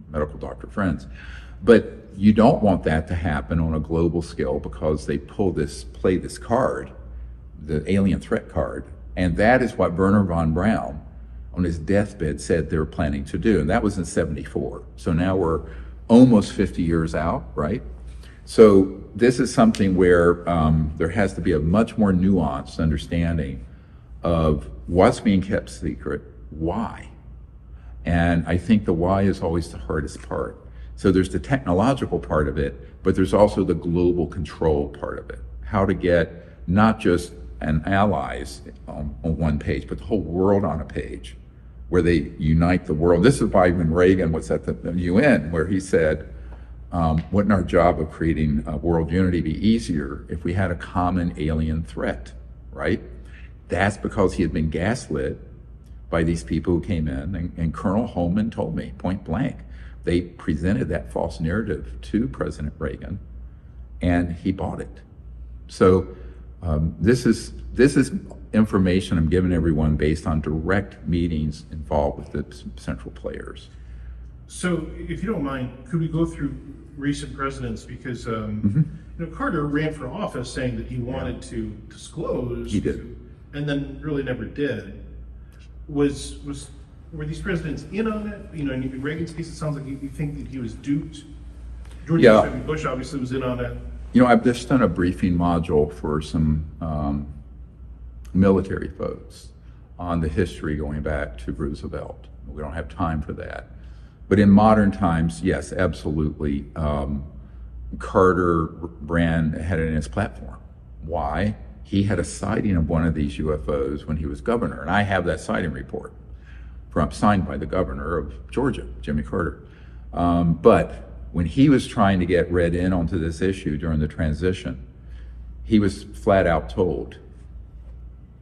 medical doctor friends. But you don't want that to happen on a global scale because they play this card, the alien threat card, and that is what Wernher von Braun on his deathbed said they were planning to do, and that was in '74. So now we're almost 50 years out, right? So this is something where there has to be a much more nuanced understanding of what's being kept secret, why. And I think the why is always the hardest part. So there's the technological part of it, but there's also the global control part of it. How to get not just an allies on one page, but the whole world on a page, where they unite the world. This is why when Reagan was at the UN, where he said, wouldn't our job of creating world unity be easier if we had a common alien threat, right? That's because he had been gaslit by these people who came in, and Colonel Holman told me, point blank, they presented that false narrative to President Reagan, and he bought it. So this is information I'm giving everyone based on direct meetings involved with the central players. So, if you don't mind, could we go through recent presidents? Because Carter ran for office saying that he wanted to disclose. He did, and then really never did. Were these presidents in on it? In Reagan's case, it sounds like you think that he was duped. George W. Bush obviously was in on it. I've just done a briefing module for some military folks on the history going back to Roosevelt. We don't have time for that. But in modern times, yes, absolutely. Carter had it in his platform. Why? He had a sighting of one of these UFOs when he was governor, and I have that sighting report signed by the governor of Georgia, Jimmy Carter. But when he was trying to get read in onto this issue during the transition, he was flat out told,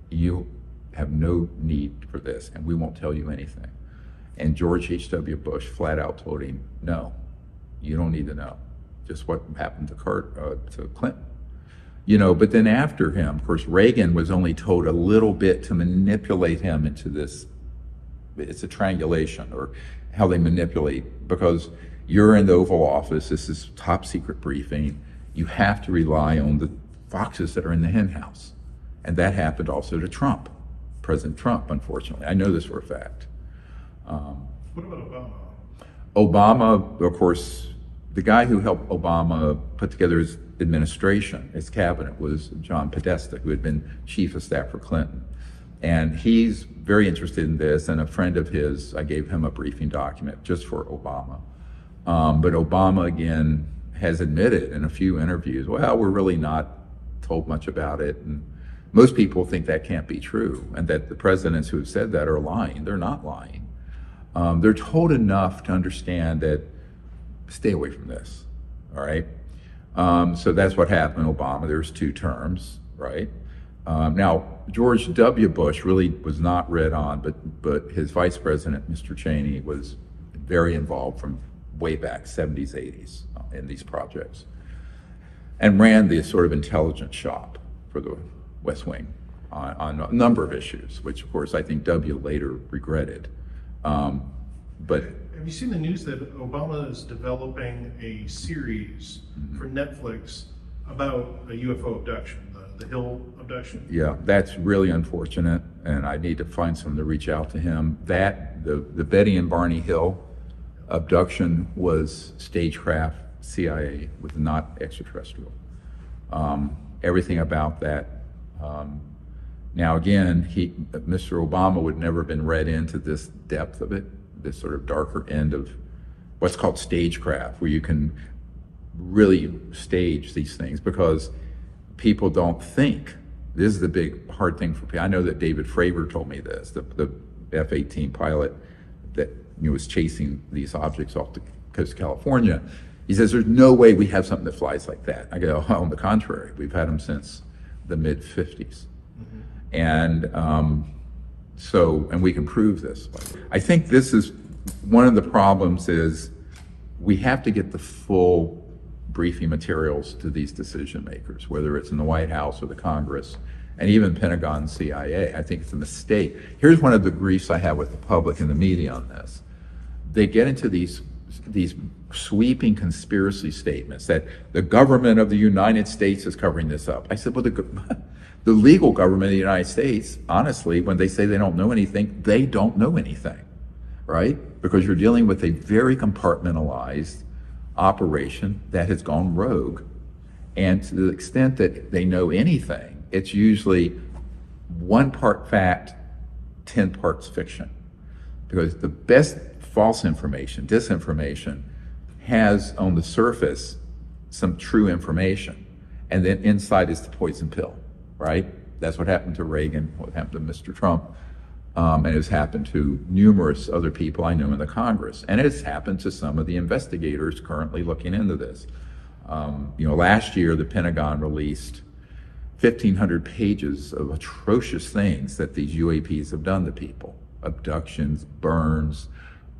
you have no need for this, and we won't tell you anything. And George H.W. Bush flat out told him, no, you don't need to know. Just what happened to Clinton. You know, but then after him, of course, Reagan was only told a little bit to manipulate him into this. It's a triangulation, or how they manipulate, because you're in the Oval Office, this is top secret briefing, you have to rely on the foxes that are in the hen house. And that happened also to Trump, President Trump, unfortunately. I know this for a fact. What about Obama? Obama, of course, the guy who helped Obama put together his administration, his cabinet, was John Podesta, who had been chief of staff for Clinton. And he's very interested in this, and a friend of his, I gave him a briefing document just for Obama. But Obama, again, has admitted in a few interviews, well, we're really not told much about it. And most people think that can't be true, and that the presidents who have said that are lying. They're not lying. They're told enough to understand that, stay away from this, all right? So that's what happened, Obama. There's 2 terms, right? Now, George W. Bush really was not read on, but his vice president, Mr. Cheney, was very involved from way back, 70s, 80s, in these projects, and ran the sort of intelligence shop for the West Wing on a number of issues, which, of course, I think W. later regretted. But have you seen the news that Obama is developing a series for Netflix about a UFO abduction, the Hill abduction? yeah, that's really unfortunate, and I need to find someone to reach out to him. The Betty and Barney Hill abduction was stagecraft, CIA, was not extraterrestrial. Everything about that. Now again, Mr. Obama would never have been read into this depth of it, this sort of darker end of what's called stagecraft, where you can really stage these things, because people don't think. This is the big hard thing for people. I know that David Fravor told me this, the F-18 pilot that was chasing these objects off the coast of California. He says, there's no way we have something that flies like that. I go, on the contrary, we've had them since the mid-50s. And and we can prove this. I think this is one of the problems, is we have to get the full briefing materials to these decision makers, whether it's in the White House or the Congress, and even Pentagon, CIA. I think it's a mistake. Here's one of the griefs I have with the public and the media on this. They get into these sweeping conspiracy statements that the government of the United States is covering this up. I said, well, the legal government of the United States, honestly, when they say they don't know anything, they don't know anything, right? Because you're dealing with a very compartmentalized operation that has gone rogue. And to the extent that they know anything, it's usually 1 part fact, 10 parts fiction. Because the best false information, disinformation, has on the surface some true information, and then inside is the poison pill, right? That's what happened to Reagan, what happened to Mr. Trump, and it's happened to numerous other people I know in the Congress, and it's happened to some of the investigators currently looking into this. Last year the Pentagon released 1,500 pages of atrocious things that these UAPs have done to people. Abductions, burns,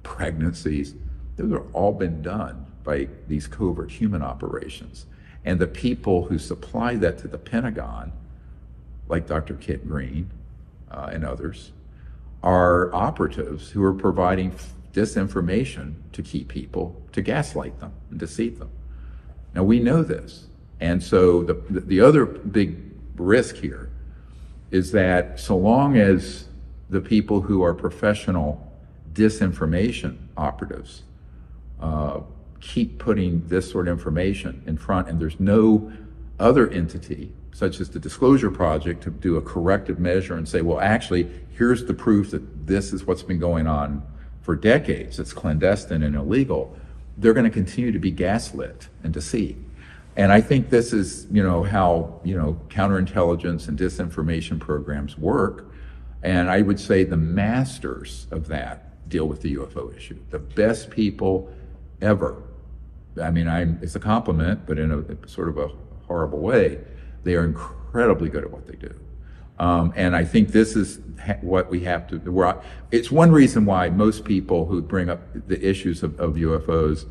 pregnancies. Those have all been done by these covert human operations. And the people who supply that to the Pentagon, like Dr. Kit Green and others, are operatives who are providing disinformation to keep people, to gaslight them and deceive them. Now we know this. And so the other big risk here is that so long as the people who are professional disinformation operatives keep putting this sort of information in front, and there's no other entity such as the Disclosure Project, to do a corrective measure and say, well, actually, here's the proof that this is what's been going on for decades. It's clandestine and illegal. They're going to continue to be gaslit and deceived. And I think this is, how, counterintelligence and disinformation programs work. And I would say the masters of that deal with the UFO issue. The best people ever. I mean, it's a compliment, but in a sort of a horrible way. They are incredibly good at what they do. And I think this is what we have to, it's one reason why most people who bring up the issues of UFOs,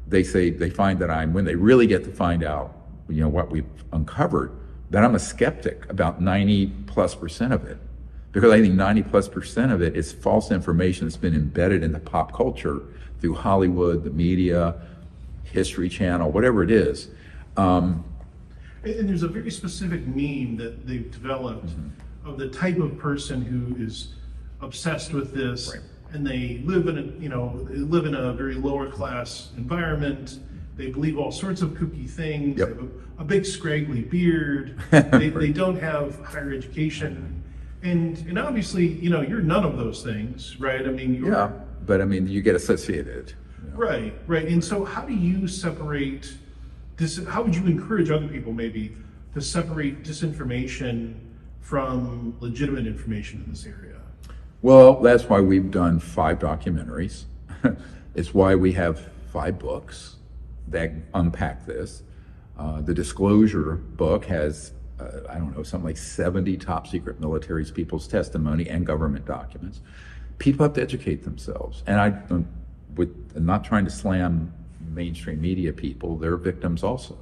they say, they find that when they really get to find out, what we've uncovered, that I'm a skeptic about 90+% of it. Because I think 90+% of it is false information that's been embedded into pop culture through Hollywood, the media, History Channel, whatever it is. And there's a very specific meme that they've developed of the type of person who is obsessed with this, right. And they live in a very lower class environment. They believe all sorts of kooky things. Yep. They have a big scraggly beard. They don't have higher education, and obviously, you're none of those things, right? I mean, Yeah, but I mean, you get associated. Right. And so, how do you separate? How would you encourage other people maybe to separate disinformation from legitimate information in this area? Well, that's why we've done 5 documentaries. It's why we have 5 books that unpack this. The Disclosure book has, something like 70 top secret military people's testimony and government documents. People have to educate themselves. And I'm not trying to slam mainstream media people, they're victims also.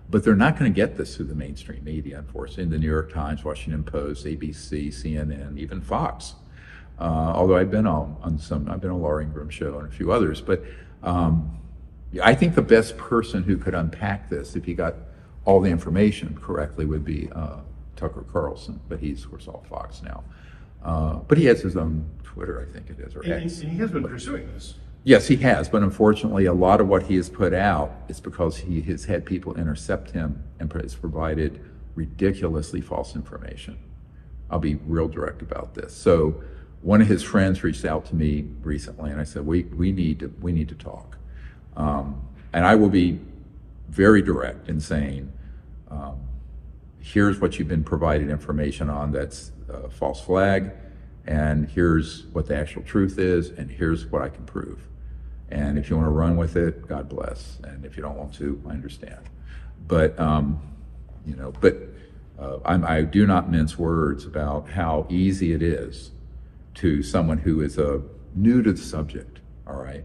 But they're not going to get this through the mainstream media, unfortunately. The New York Times, Washington Post, ABC, CNN, even Fox. Although I've been on Laura Ingram's show and a few others. But I think the best person who could unpack this, if he got all the information correctly, would be Tucker Carlson. But he's, of course, all Fox now. But he has his own Twitter, I think it is, or X. And he has been pursuing this. Yes, he has, but unfortunately, a lot of what he has put out is because he has had people intercept him and has provided ridiculously false information. I'll be real direct about this. So, one of his friends reached out to me recently, and I said, "We need to talk." And I will be very direct in saying, "Here's what you've been provided information on that's a false flag, and here's what the actual truth is, and here's what I can prove. And if you want to run with it, God bless. And if you don't want to, I understand." But I do not mince words about how easy it is to someone who is new to the subject, all right,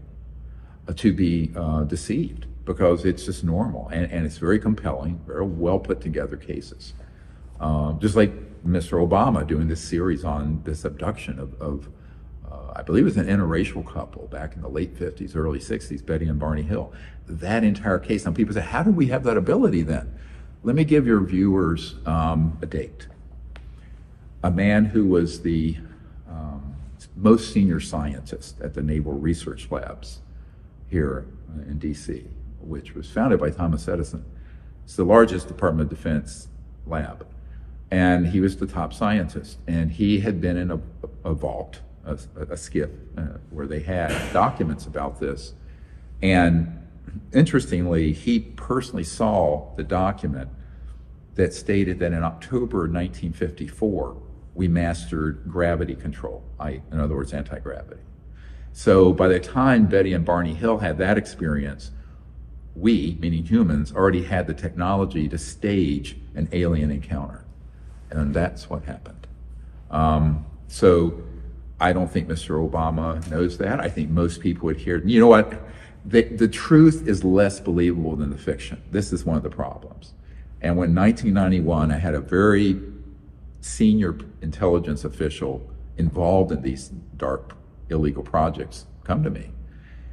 to be deceived, because it's just normal and it's very compelling, very well put together cases. Just like Mr. Obama doing this series on this abduction of I believe it was an interracial couple back in the late 50s, early 60s, Betty and Barney Hill. That entire case, and people say, how did we have that ability then? Let me give your viewers a date. A man who was the most senior scientist at the Naval Research Labs here in DC, which was founded by Thomas Edison. It's the largest Department of Defense lab. And he was the top scientist. And he had been in a vault, a skiff, where they had documents about this. And interestingly, he personally saw the document that stated that in October 1954, we mastered gravity control, in other words, anti-gravity. So by the time Betty and Barney Hill had that experience, we, meaning humans, already had the technology to stage an alien encounter. And that's what happened. So I don't think Mr. Obama knows that. I think most people would hear, you know what, the truth is less believable than the fiction. This is one of the problems. And when 1991, I had a very senior intelligence official involved in these dark, illegal projects come to me.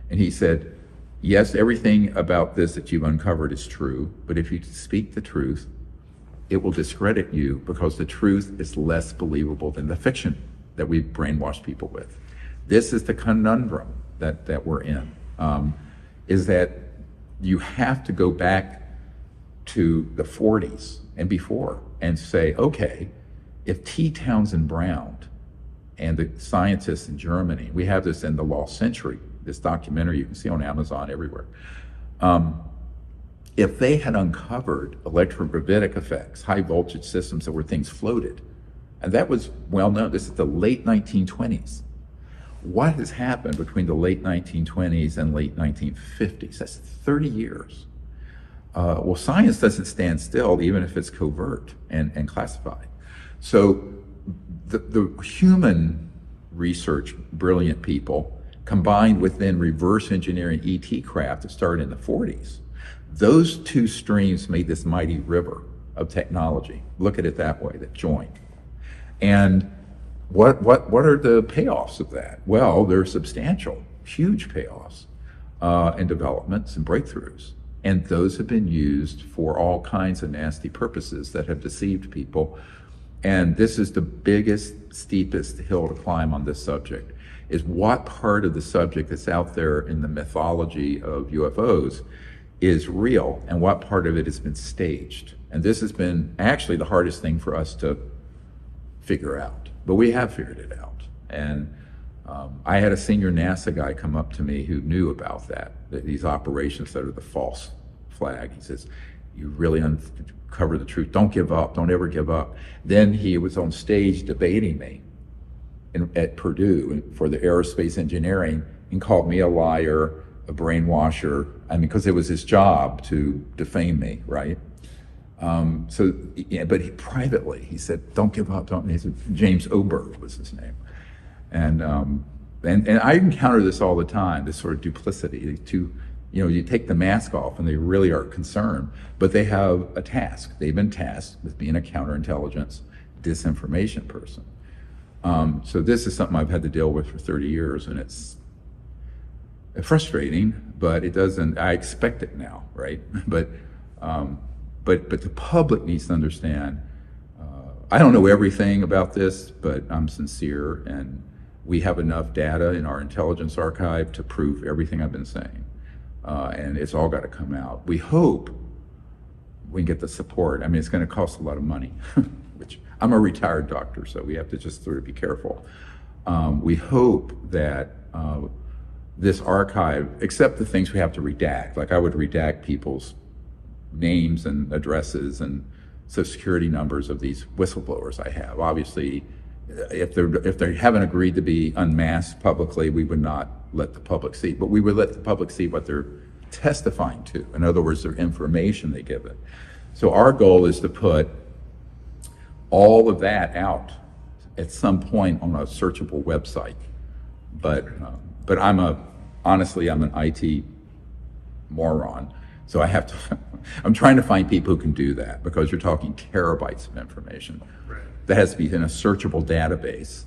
And he said, yes, everything about this that you've uncovered is true, but if you speak the truth, it will discredit you because the truth is less believable than the fiction that we've brainwashed people with. This is the conundrum that we're in, is that you have to go back to the 40s and before and say, okay, if T. Townsend Brown and the scientists in Germany, we have this in The Lost Century, this documentary you can see on Amazon everywhere. If they had uncovered electrogravitic effects, high voltage systems that were things floated, and that was well known, this is the late 1920s. What has happened between the late 1920s and late 1950s? That's 30 years. Well, science doesn't stand still, even if it's covert and classified. So the human research, brilliant people, combined with then reverse engineering ET craft that started in the 40s, those two streams made this mighty river of technology. Look at it that way, that joined. And what are the payoffs of that? Well, they're substantial, huge payoffs in developments and breakthroughs. And those have been used for all kinds of nasty purposes that have deceived people. And this is the biggest, steepest hill to climb on this subject, is what part of the subject that's out there in the mythology of UFOs is real and what part of it has been staged. And this has been actually the hardest thing for us to figure out, but we have figured it out. And I had a senior NASA guy come up to me who knew about that these operations that are the false flag. He says, you really uncover the truth. Don't give up. Don't ever give up. Then he was on stage debating me at Purdue for the aerospace engineering and called me a liar, a brainwasher. I mean, because it was his job to defame me, right? But privately, he said, don't give up. Don't. He said, James Oberg was his name. And I encounter this all the time, this sort of duplicity. You take the mask off and they really are concerned, but they have a task. They've been tasked with being a counterintelligence disinformation person. So this is something I've had to deal with for 30 years, and it's frustrating, but it doesn't, I expect it now, right? But the public needs to understand, I don't know everything about this, but I'm sincere, and we have enough data in our intelligence archive to prove everything I've been saying. And it's all got to come out. We hope we can get the support. I mean, it's going to cost a lot of money, which I'm a retired doctor, so we have to just sort of be careful. We hope that this archive, except the things we have to redact, like I would redact people's names and addresses and social security numbers of these whistleblowers I have. Obviously, if they haven't agreed to be unmasked publicly, we would not let the public see, but we would let the public see what they're testifying to. In other words, their information they give it. So our goal is to put all of that out at some point on a searchable website. But honestly, I'm an IT moron. So I have to, I'm trying to find people who can do that, because you're talking terabytes of information. Right. That has to be in a searchable database.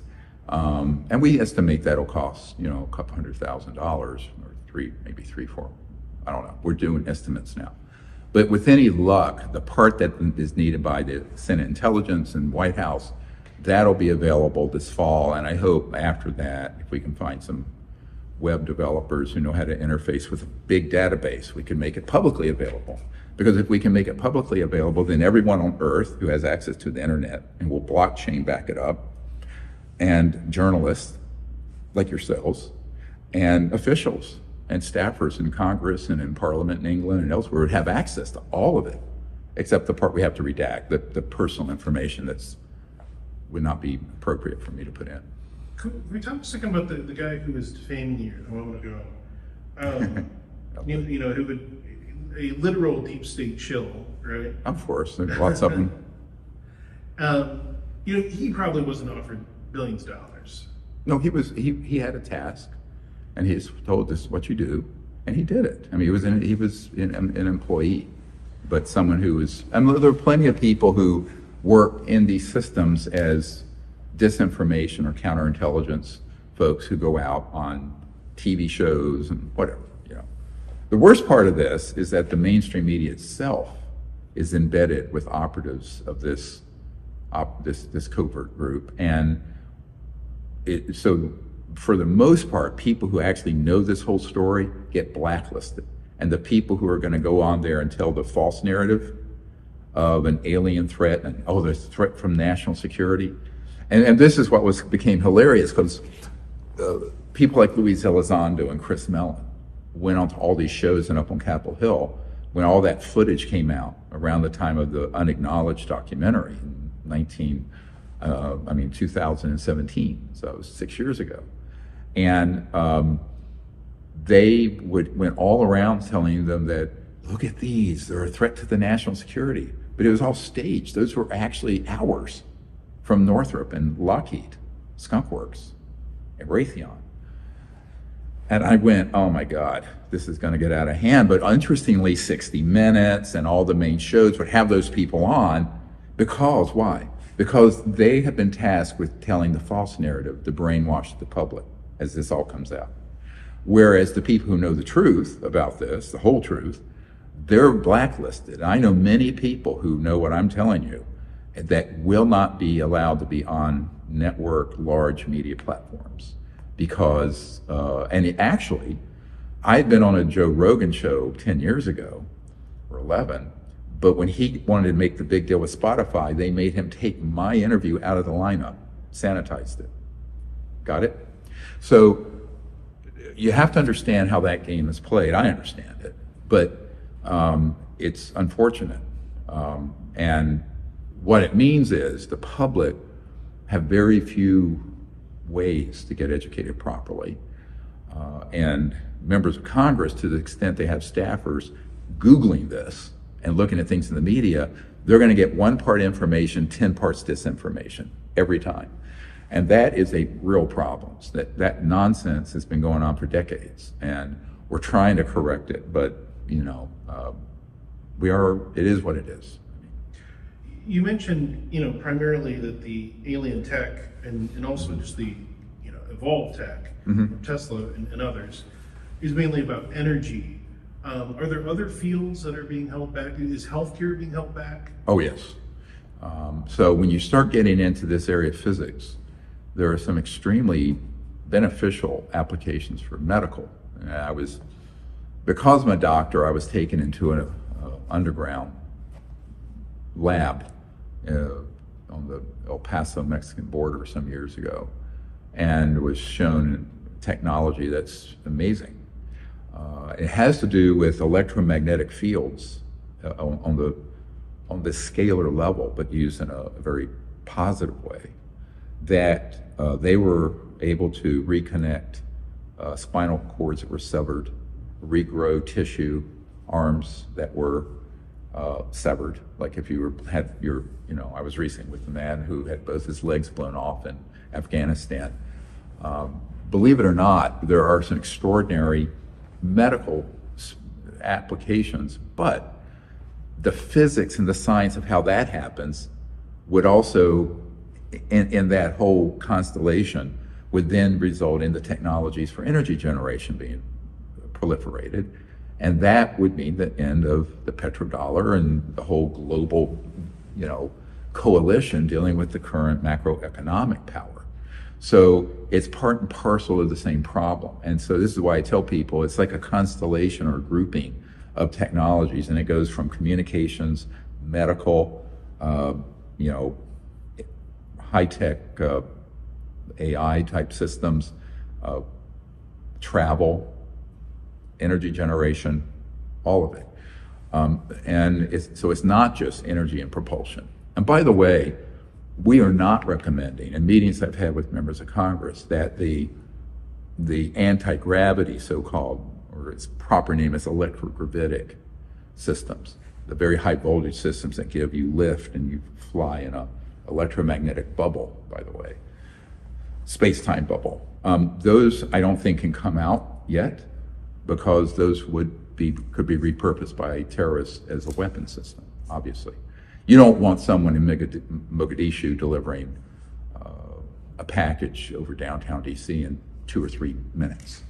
And we estimate that'll cost, a couple $100,000 or maybe three, four. I don't know. We're doing estimates now. But with any luck, the part that is needed by the Senate Intelligence and White House, that'll be available this fall. And I hope after that, if we can find some web developers who know how to interface with a big database, we can make it publicly available. Because if we can make it publicly available, then everyone on Earth who has access to the internet, and will blockchain back it up, and journalists like yourselves, and officials, and staffers in Congress and in Parliament in England and elsewhere would have access to all of it, except the part we have to redact, the personal information that's would not be appropriate for me to put in. Could we talk a second about the guy who was defaming you a moment ago? Who would, a literal deep state shill, right? Of course, there's lots of them. He probably wasn't offered billions of dollars. No, he had a task, and he was told, this is what you do, and he did it. I mean, he was an employee, but someone who was, there are plenty of people who work in these systems as disinformation or counterintelligence folks who go out on TV shows and whatever. The worst part of this is that the mainstream media itself is embedded with operatives of this covert group, and so for the most part, people who actually know this whole story get blacklisted, and the people who are going to go on there and tell the false narrative, of an alien threat, and the threat from national security. And this is what became hilarious, because people like Luis Elizondo and Chris Mellon went on to all these shows and up on Capitol Hill when all that footage came out around the time of the Unacknowledged documentary in 2017, so it was 6 years ago. And they went all around telling them that, look at these, they're a threat to the national security. But it was all staged. Those were actually ours from Northrop and Lockheed, Skunk Works, and Raytheon. And I went, oh my God, this is going to get out of hand. But interestingly, 60 Minutes and all the main shows would have those people on because, why? Because they have been tasked with telling the false narrative to brainwash the public as this all comes out. Whereas the people who know the truth about this, the whole truth, they're blacklisted. I know many people who know what I'm telling you that will not be allowed to be on network large media platforms because, actually, I had been on a Joe Rogan show 10 years ago, or 11, but when he wanted to make the big deal with Spotify, they made him take my interview out of the lineup, sanitized it. Got it? So you have to understand how that game is played. I understand it, but it's unfortunate. And what it means is the public have very few ways to get educated properly. And members of Congress, to the extent they have staffers Googling this and looking at things in the media, they're going to get 1 part information, 10 parts disinformation every time. And that is a real problem. That nonsense has been going on for decades, and we're trying to correct it, but it is what it is. You mentioned, primarily that the alien tech and also just the, evolved tech from Tesla and others is mainly about energy. Are there other fields that are being held back? Is healthcare being held back? Oh, yes. So when you start getting into this area of physics, there are some extremely beneficial applications for medical. Because I'm a doctor, I was taken into an underground lab on the El Paso Mexican border some years ago, and was shown technology that's amazing. It has to do with electromagnetic fields on the scalar level, but used in a very positive way, that they were able to reconnect spinal cords that were severed, regrow tissue, arms that were severed. Like if you had I was recently with a man who had both his legs blown off in Afghanistan. Believe it or not, there are some extraordinary medical applications, but the physics and the science of how that happens would also, in that whole constellation, would then result in the technologies for energy generation being proliferated. And that would mean the end of the petrodollar and the whole global, coalition dealing with the current macroeconomic power. So it's part and parcel of the same problem. And so this is why I tell people it's like a constellation or a grouping of technologies, and it goes from communications, medical, high-tech AI type systems, travel, energy generation, all of it. So it's not just energy and propulsion. And by the way, we are not recommending, in meetings I've had with members of Congress, that the anti-gravity, so-called, or its proper name is electrogravitic systems, the very high voltage systems that give you lift and you fly in a electromagnetic bubble, by the way, space-time bubble. Those I don't think can come out yet, because those could be repurposed by terrorists as a weapon system, obviously. You don't want someone in Mogadishu delivering a package over downtown DC in 2 or 3 minutes,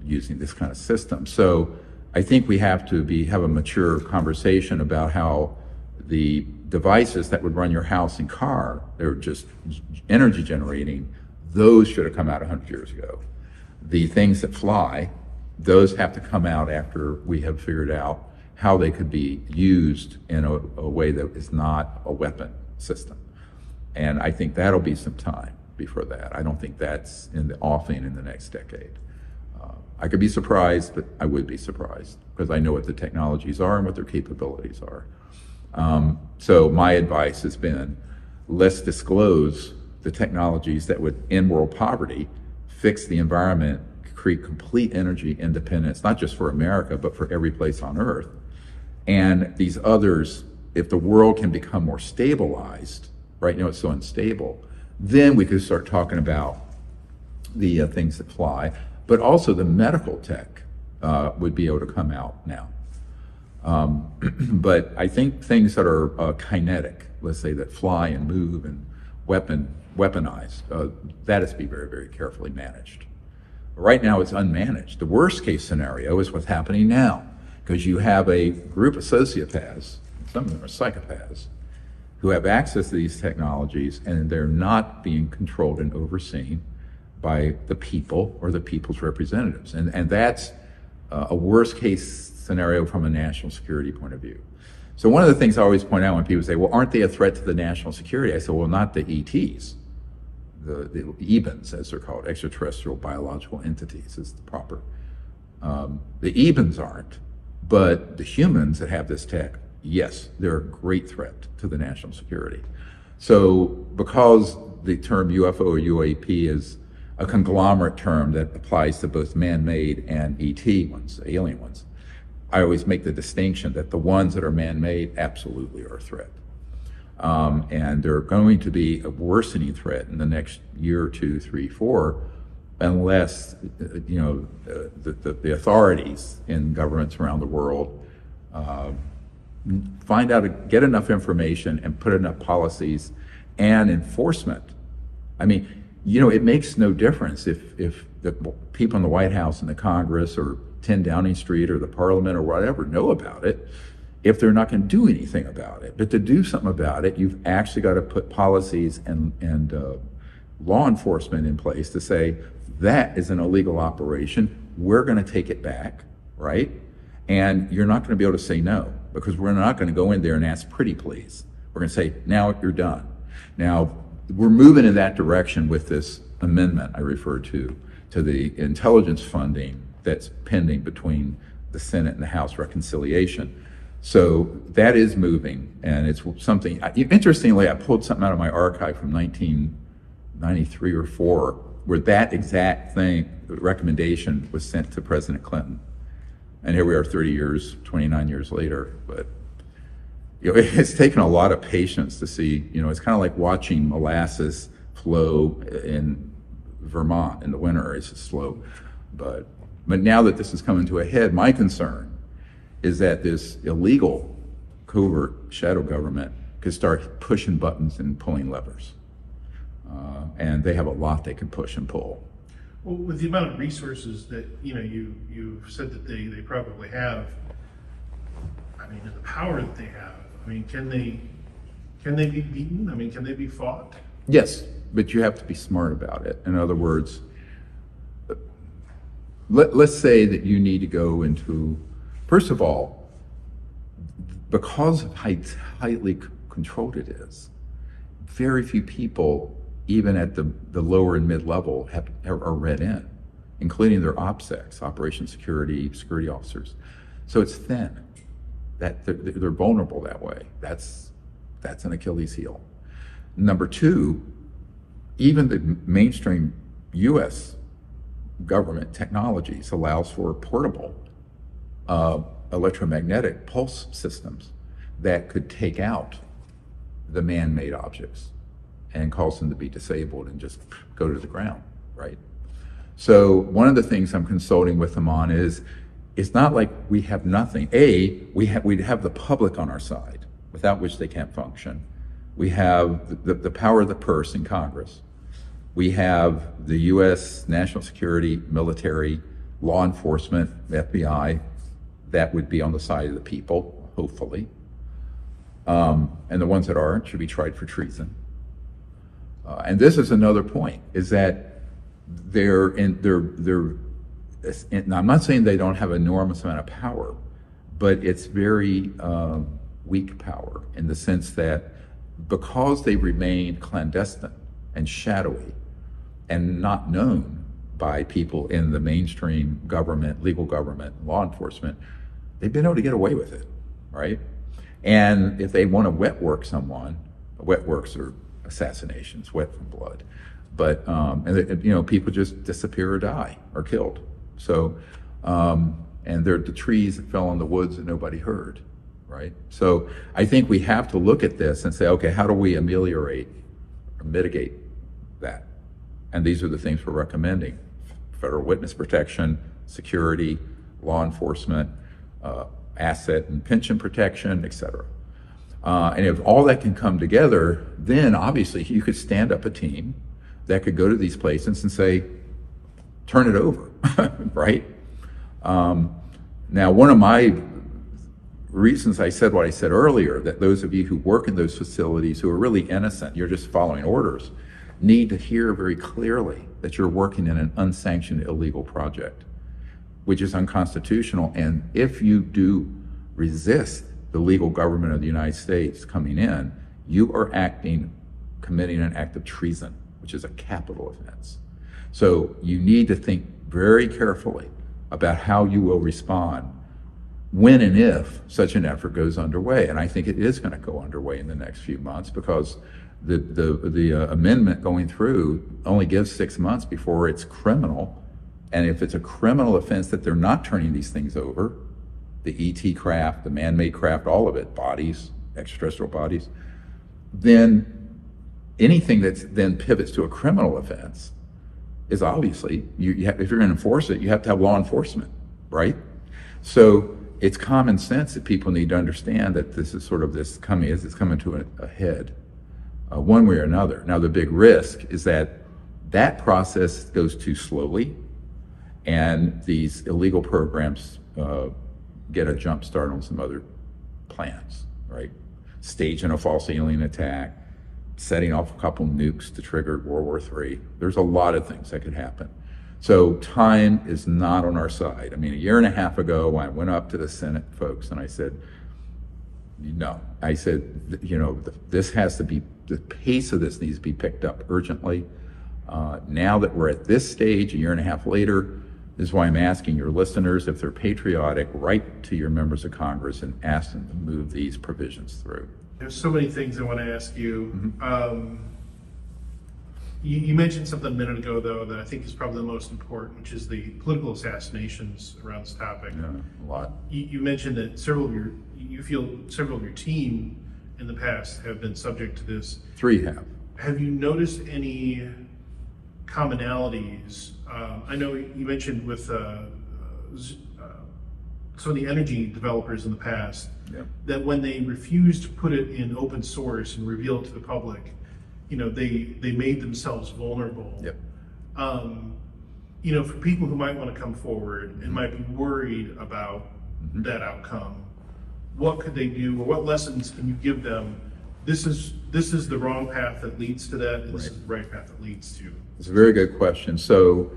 using this kind of system. So I think we have to have a mature conversation about how the devices that would run your house and car, they're just energy generating, those should have come out 100 years ago. The things that fly, those have to come out after we have figured out how they could be used in a way that is not a weapon system. And I think that'll be some time before that. I don't think that's in the offing in the next decade. I could be surprised, but I would be surprised because I know what the technologies are and what their capabilities are. So my advice has been, let's disclose the technologies that would end world poverty, fix the environment, create complete energy independence, not just for America, but for every place on Earth. And these others, if the world can become more stabilized, right now it's so unstable, then we could start talking about the things that fly, but also the medical tech would be able to come out now. But I think things that are kinetic, let's say that fly and move and weaponized, that has to be very, very carefully managed. Right now it's unmanaged. The worst case scenario is what's happening now, because you have a group of sociopaths, some of them are psychopaths, who have access to these technologies and they're not being controlled and overseen by the people or the people's representatives. And that's a worst case scenario from a national security point of view. So one of the things I always point out when people say, well, aren't they a threat to the national security? I say, well, not the ETs, the EBINs, as they're called, extraterrestrial biological entities is the proper. The EBINs aren't, but the humans that have this tech, yes, they're a great threat to the national security. So because the term UFO or UAP is a conglomerate term that applies to both man-made and ET ones, alien ones, I always make the distinction that the ones that are man-made absolutely are a threat. And they're going to be a worsening threat in the next year or 2, 3, 4, unless the authorities in governments around the world find out, get enough information and put enough policies and enforcement. I mean, it makes no difference if the people in the White House and the Congress or 10 Downing Street or the Parliament or whatever know about it, if they're not going to do anything about it. But to do something about it, you've actually got to put policies and law enforcement in place to say, that is an illegal operation, we're going to take it back, right? And you're not going to be able to say no, because we're not going to go in there and ask pretty please. We're going to say, now you're done. Now, we're moving in that direction with this amendment I referred to the intelligence funding that's pending between the Senate and the House reconciliation. So that is moving, and it's something, interestingly, I pulled something out of my archive from 1993 or 4, where that exact thing, recommendation was sent to President Clinton. And here we are 30 years, 29 years later, but it's taken a lot of patience to see, it's kind of like watching molasses flow in Vermont in the winter. It's slow, but now that this is coming to a head, my concern is that this illegal, covert shadow government could start pushing buttons and pulling levers. And they have a lot they can push and pull. Well, with the amount of resources that, you've said that they probably have, I mean, and the power that they have, I mean, can they be beaten? I mean, can they be fought? Yes, but you have to be smart about it. In other words, let's say that you need to go into, first of all, because of how tightly controlled it is, very few people, even at the lower and mid-level, are read in, including their OPSECs, Operations Security officers. So it's thin. That they're vulnerable that way. That's an Achilles heel. Number 2, even the mainstream U.S. government technologies allows for portable electromagnetic pulse systems that could take out the man-made objects and cause them to be disabled and just go to the ground, right? So one of the things I'm consulting with them on is, it's not like we have nothing. We'd have the public on our side, without which they can't function. We have the power of the purse in Congress. We have the U.S. national security, military, law enforcement, FBI, that would be on the side of the people, hopefully. And the ones that aren't should be tried for treason. And this is another point, is that and I'm not saying they don't have an enormous amount of power, but it's very weak power in the sense that because they remain clandestine and shadowy and not known by people in the mainstream government, legal government, law enforcement, they've been able to get away with it, right? And if they want to wet work someone, wet works are assassinations, wet from blood. But, people just disappear or die or killed. So, and they're the trees that fell in the woods that nobody heard, right? So I think we have to look at this and say, okay, how do we ameliorate or mitigate that? And these are the things we're recommending: federal witness protection, security, law enforcement, asset and pension protection, et cetera. And if all that can come together, then obviously you could stand up a team that could go to these places and say, turn it over, right? Now, one of my reasons I said what I said earlier, that those of you who work in those facilities who are really innocent, you're just following orders, need to hear very clearly that you're working in an unsanctioned illegal project, which is unconstitutional. And if you do resist the legal government of the United States coming in, you are committing an act of treason, which is a capital offense. So you need to think very carefully about how you will respond when and if such an effort goes underway. And I think it is going to go underway in the next few months, because the amendment going through only gives 6 months before it's criminal. And if it's a criminal offense that they're not turning these things over, the ET craft, the man-made craft, all of it, bodies, extraterrestrial bodies, then anything that then pivots to a criminal offense is obviously, if you're going to enforce it, you have to have law enforcement, right? So it's common sense that people need to understand that this is sort of it's coming to a head, one way or another. Now, the big risk is that that process goes too slowly, and these illegal programs get a jump start on some other plans, right? Staging a false alien attack, setting off a couple nukes to trigger World War III. There's a lot of things that could happen. So time is not on our side. I mean, a year and a half ago, I went up to the Senate folks and I said, no. I said, this has to be, the pace of this needs to be picked up urgently. Now that we're at this stage, a year and a half later, this is why I'm asking your listeners, if they're patriotic, write to your members of Congress and ask them to move these provisions through. There's so many things I want to ask you. You mentioned something a minute ago, though, that I think is probably the most important, which is the political assassinations around this topic. Yeah, a lot. You mentioned that you feel several of your team in the past have been subject to this. 3 have. Have you noticed any commonalities? I know you mentioned with some of the energy developers in the past, that when they refused to put it in open source and reveal it to the public, they made themselves vulnerable. Yep. For people who might want to come forward and might be worried about that outcome, what could they do, or what lessons can you give them? This is the wrong path that leads to that, and this is the right path that leads to. It's a very good question. So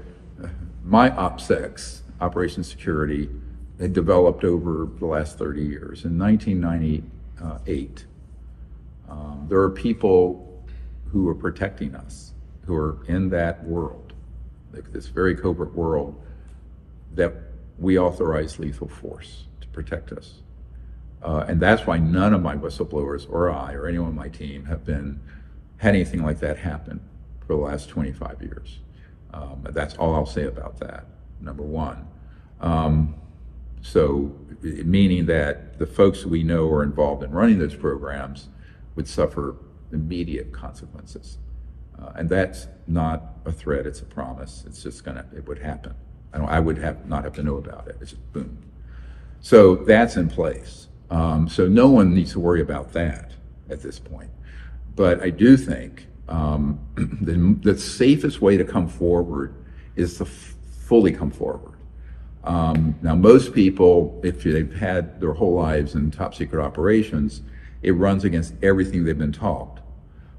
my OPSEC, Operation Security, had developed over the last 30 years. In 1998, there are people who are protecting us, who are in that world, like this very covert world, that we authorize lethal force to protect us. And that's why none of my whistleblowers or I or anyone on my team had anything like that happen for the last 25 years. That's all I'll say about that, number one. So meaning that the folks we know are involved in running those programs would suffer immediate consequences. And that's not a threat, it's a promise. It's just it would happen. I would not have to know about it. It's just boom. So that's in place. So no one needs to worry about that at this point. But I do think the safest way to come forward is to fully come forward. Now, most people, if they've had their whole lives in top secret operations, it runs against everything they've been taught.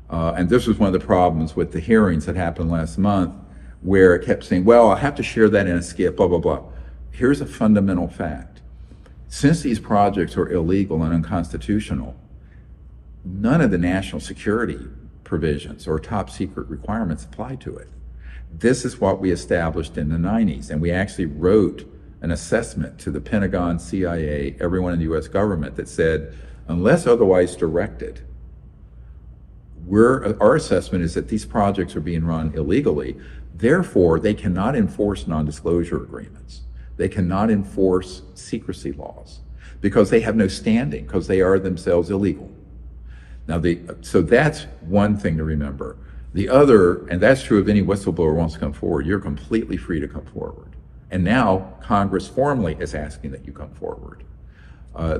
And this was one of the problems with the hearings that happened last month, where it kept saying, well, I have to share that in a skip, blah, blah, blah. Here's a fundamental fact. since these projects are illegal and unconstitutional, none of the national security provisions or top secret requirements apply to it. This is what we established in the 90s, and we actually wrote an assessment to the Pentagon, CIA, everyone in the US government that said, unless otherwise directed, our assessment is that these projects are being run illegally. Therefore, they cannot enforce non-disclosure agreements. They cannot enforce secrecy laws because they have no standing, because they are themselves illegal. Now, so that's one thing to remember. The other, and that's true of any whistleblower who wants to come forward, you're completely free to come forward. And now Congress formally is asking that you come forward.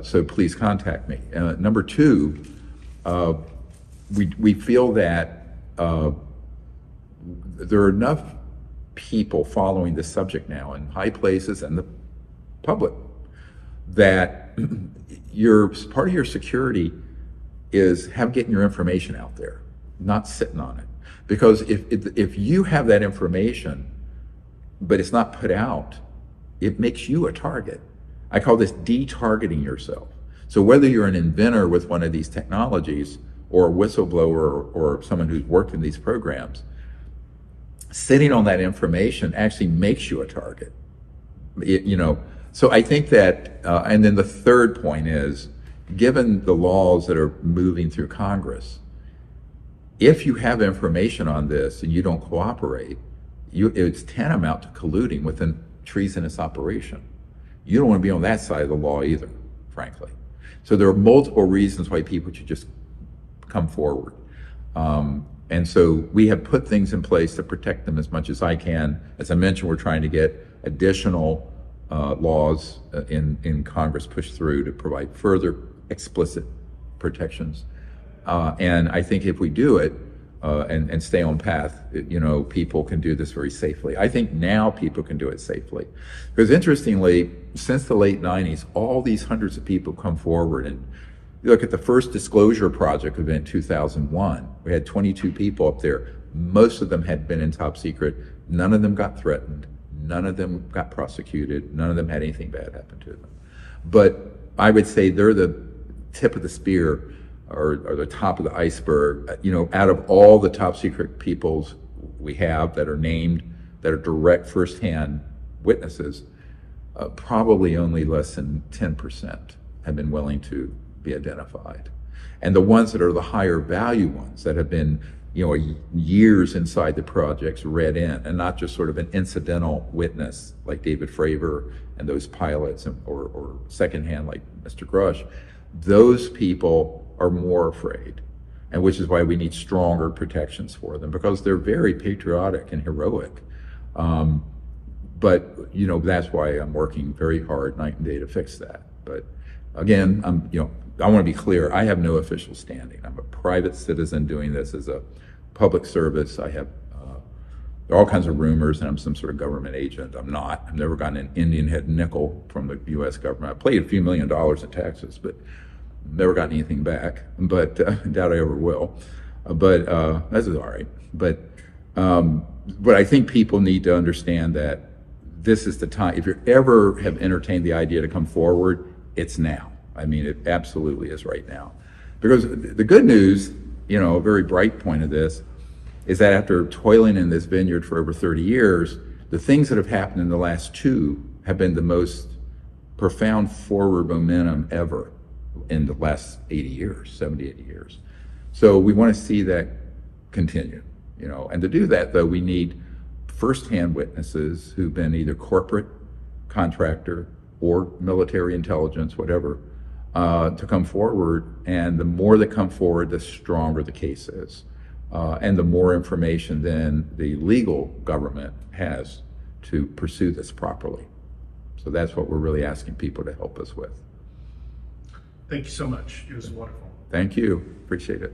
So please contact me. Number two, we feel that there are enough people following this subject now in high places and the public that part of your security is getting your information out there, not sitting on it. Because if you have that information, but it's not put out, it makes you a target. I call this de-targeting yourself. So whether you're an inventor with one of these technologies or a whistleblower or someone who's worked in these programs, sitting on that information actually makes you a target. So I think that, and then the third point is, given the laws that are moving through Congress, if you have information on this and you don't cooperate, it's tantamount to colluding with a treasonous operation. You don't want to be on that side of the law either, frankly. So there are multiple reasons why people should just come forward. And so we have put things in place to protect them as much as I can. As I mentioned, we're trying to get additional laws in Congress pushed through to provide further explicit protections. And I think if we do it and stay on path, people can do this very safely. I think now people can do it safely. Because interestingly, since the late 90s, all these hundreds of people come forward. And you look at the first disclosure project event, 2001, we had 22 people up there. Most of them had been in top secret. None of them got threatened. None of them got prosecuted. None of them had anything bad happen to them. But I would say they're the tip of the spear or the top of the iceberg. Out of all the top secret peoples we have that are named, that are direct firsthand witnesses, probably only less than 10% have been willing to be identified. And the ones that are the higher value ones that have been years inside the projects read in, and not just sort of an incidental witness like David Fravor and those pilots or secondhand like Mr. Grush, those people are more afraid, and which is why we need stronger protections for them, because they're very patriotic and heroic. But that's why I'm working very hard night and day to fix that. But again, I want to be clear, I have no official standing. I'm a private citizen doing this as a public service. I have there are all kinds of rumors that I'm some sort of government agent. I'm not. I've never gotten an Indian head nickel from the U.S. government. I paid a few $1 million in taxes, but never gotten anything back. But doubt I ever will. But that's all right. But I think people need to understand that this is the time. If you ever have entertained the idea to come forward, it's now. I mean, it absolutely is right now. Because the good news, a very bright point of this, is that after toiling in this vineyard for over 30 years, the things that have happened in the last 2 have been the most profound forward momentum ever in the last 70, 80 years. So we want to see that continue, and to do that, though, we need firsthand witnesses who've been either corporate, contractor, or military intelligence, whatever, to come forward. And the more that come forward, the stronger the case is. And the more information then the legal government has to pursue this properly. So that's what we're really asking people to help us with. Thank you so much. It was wonderful. Thank you. Appreciate it.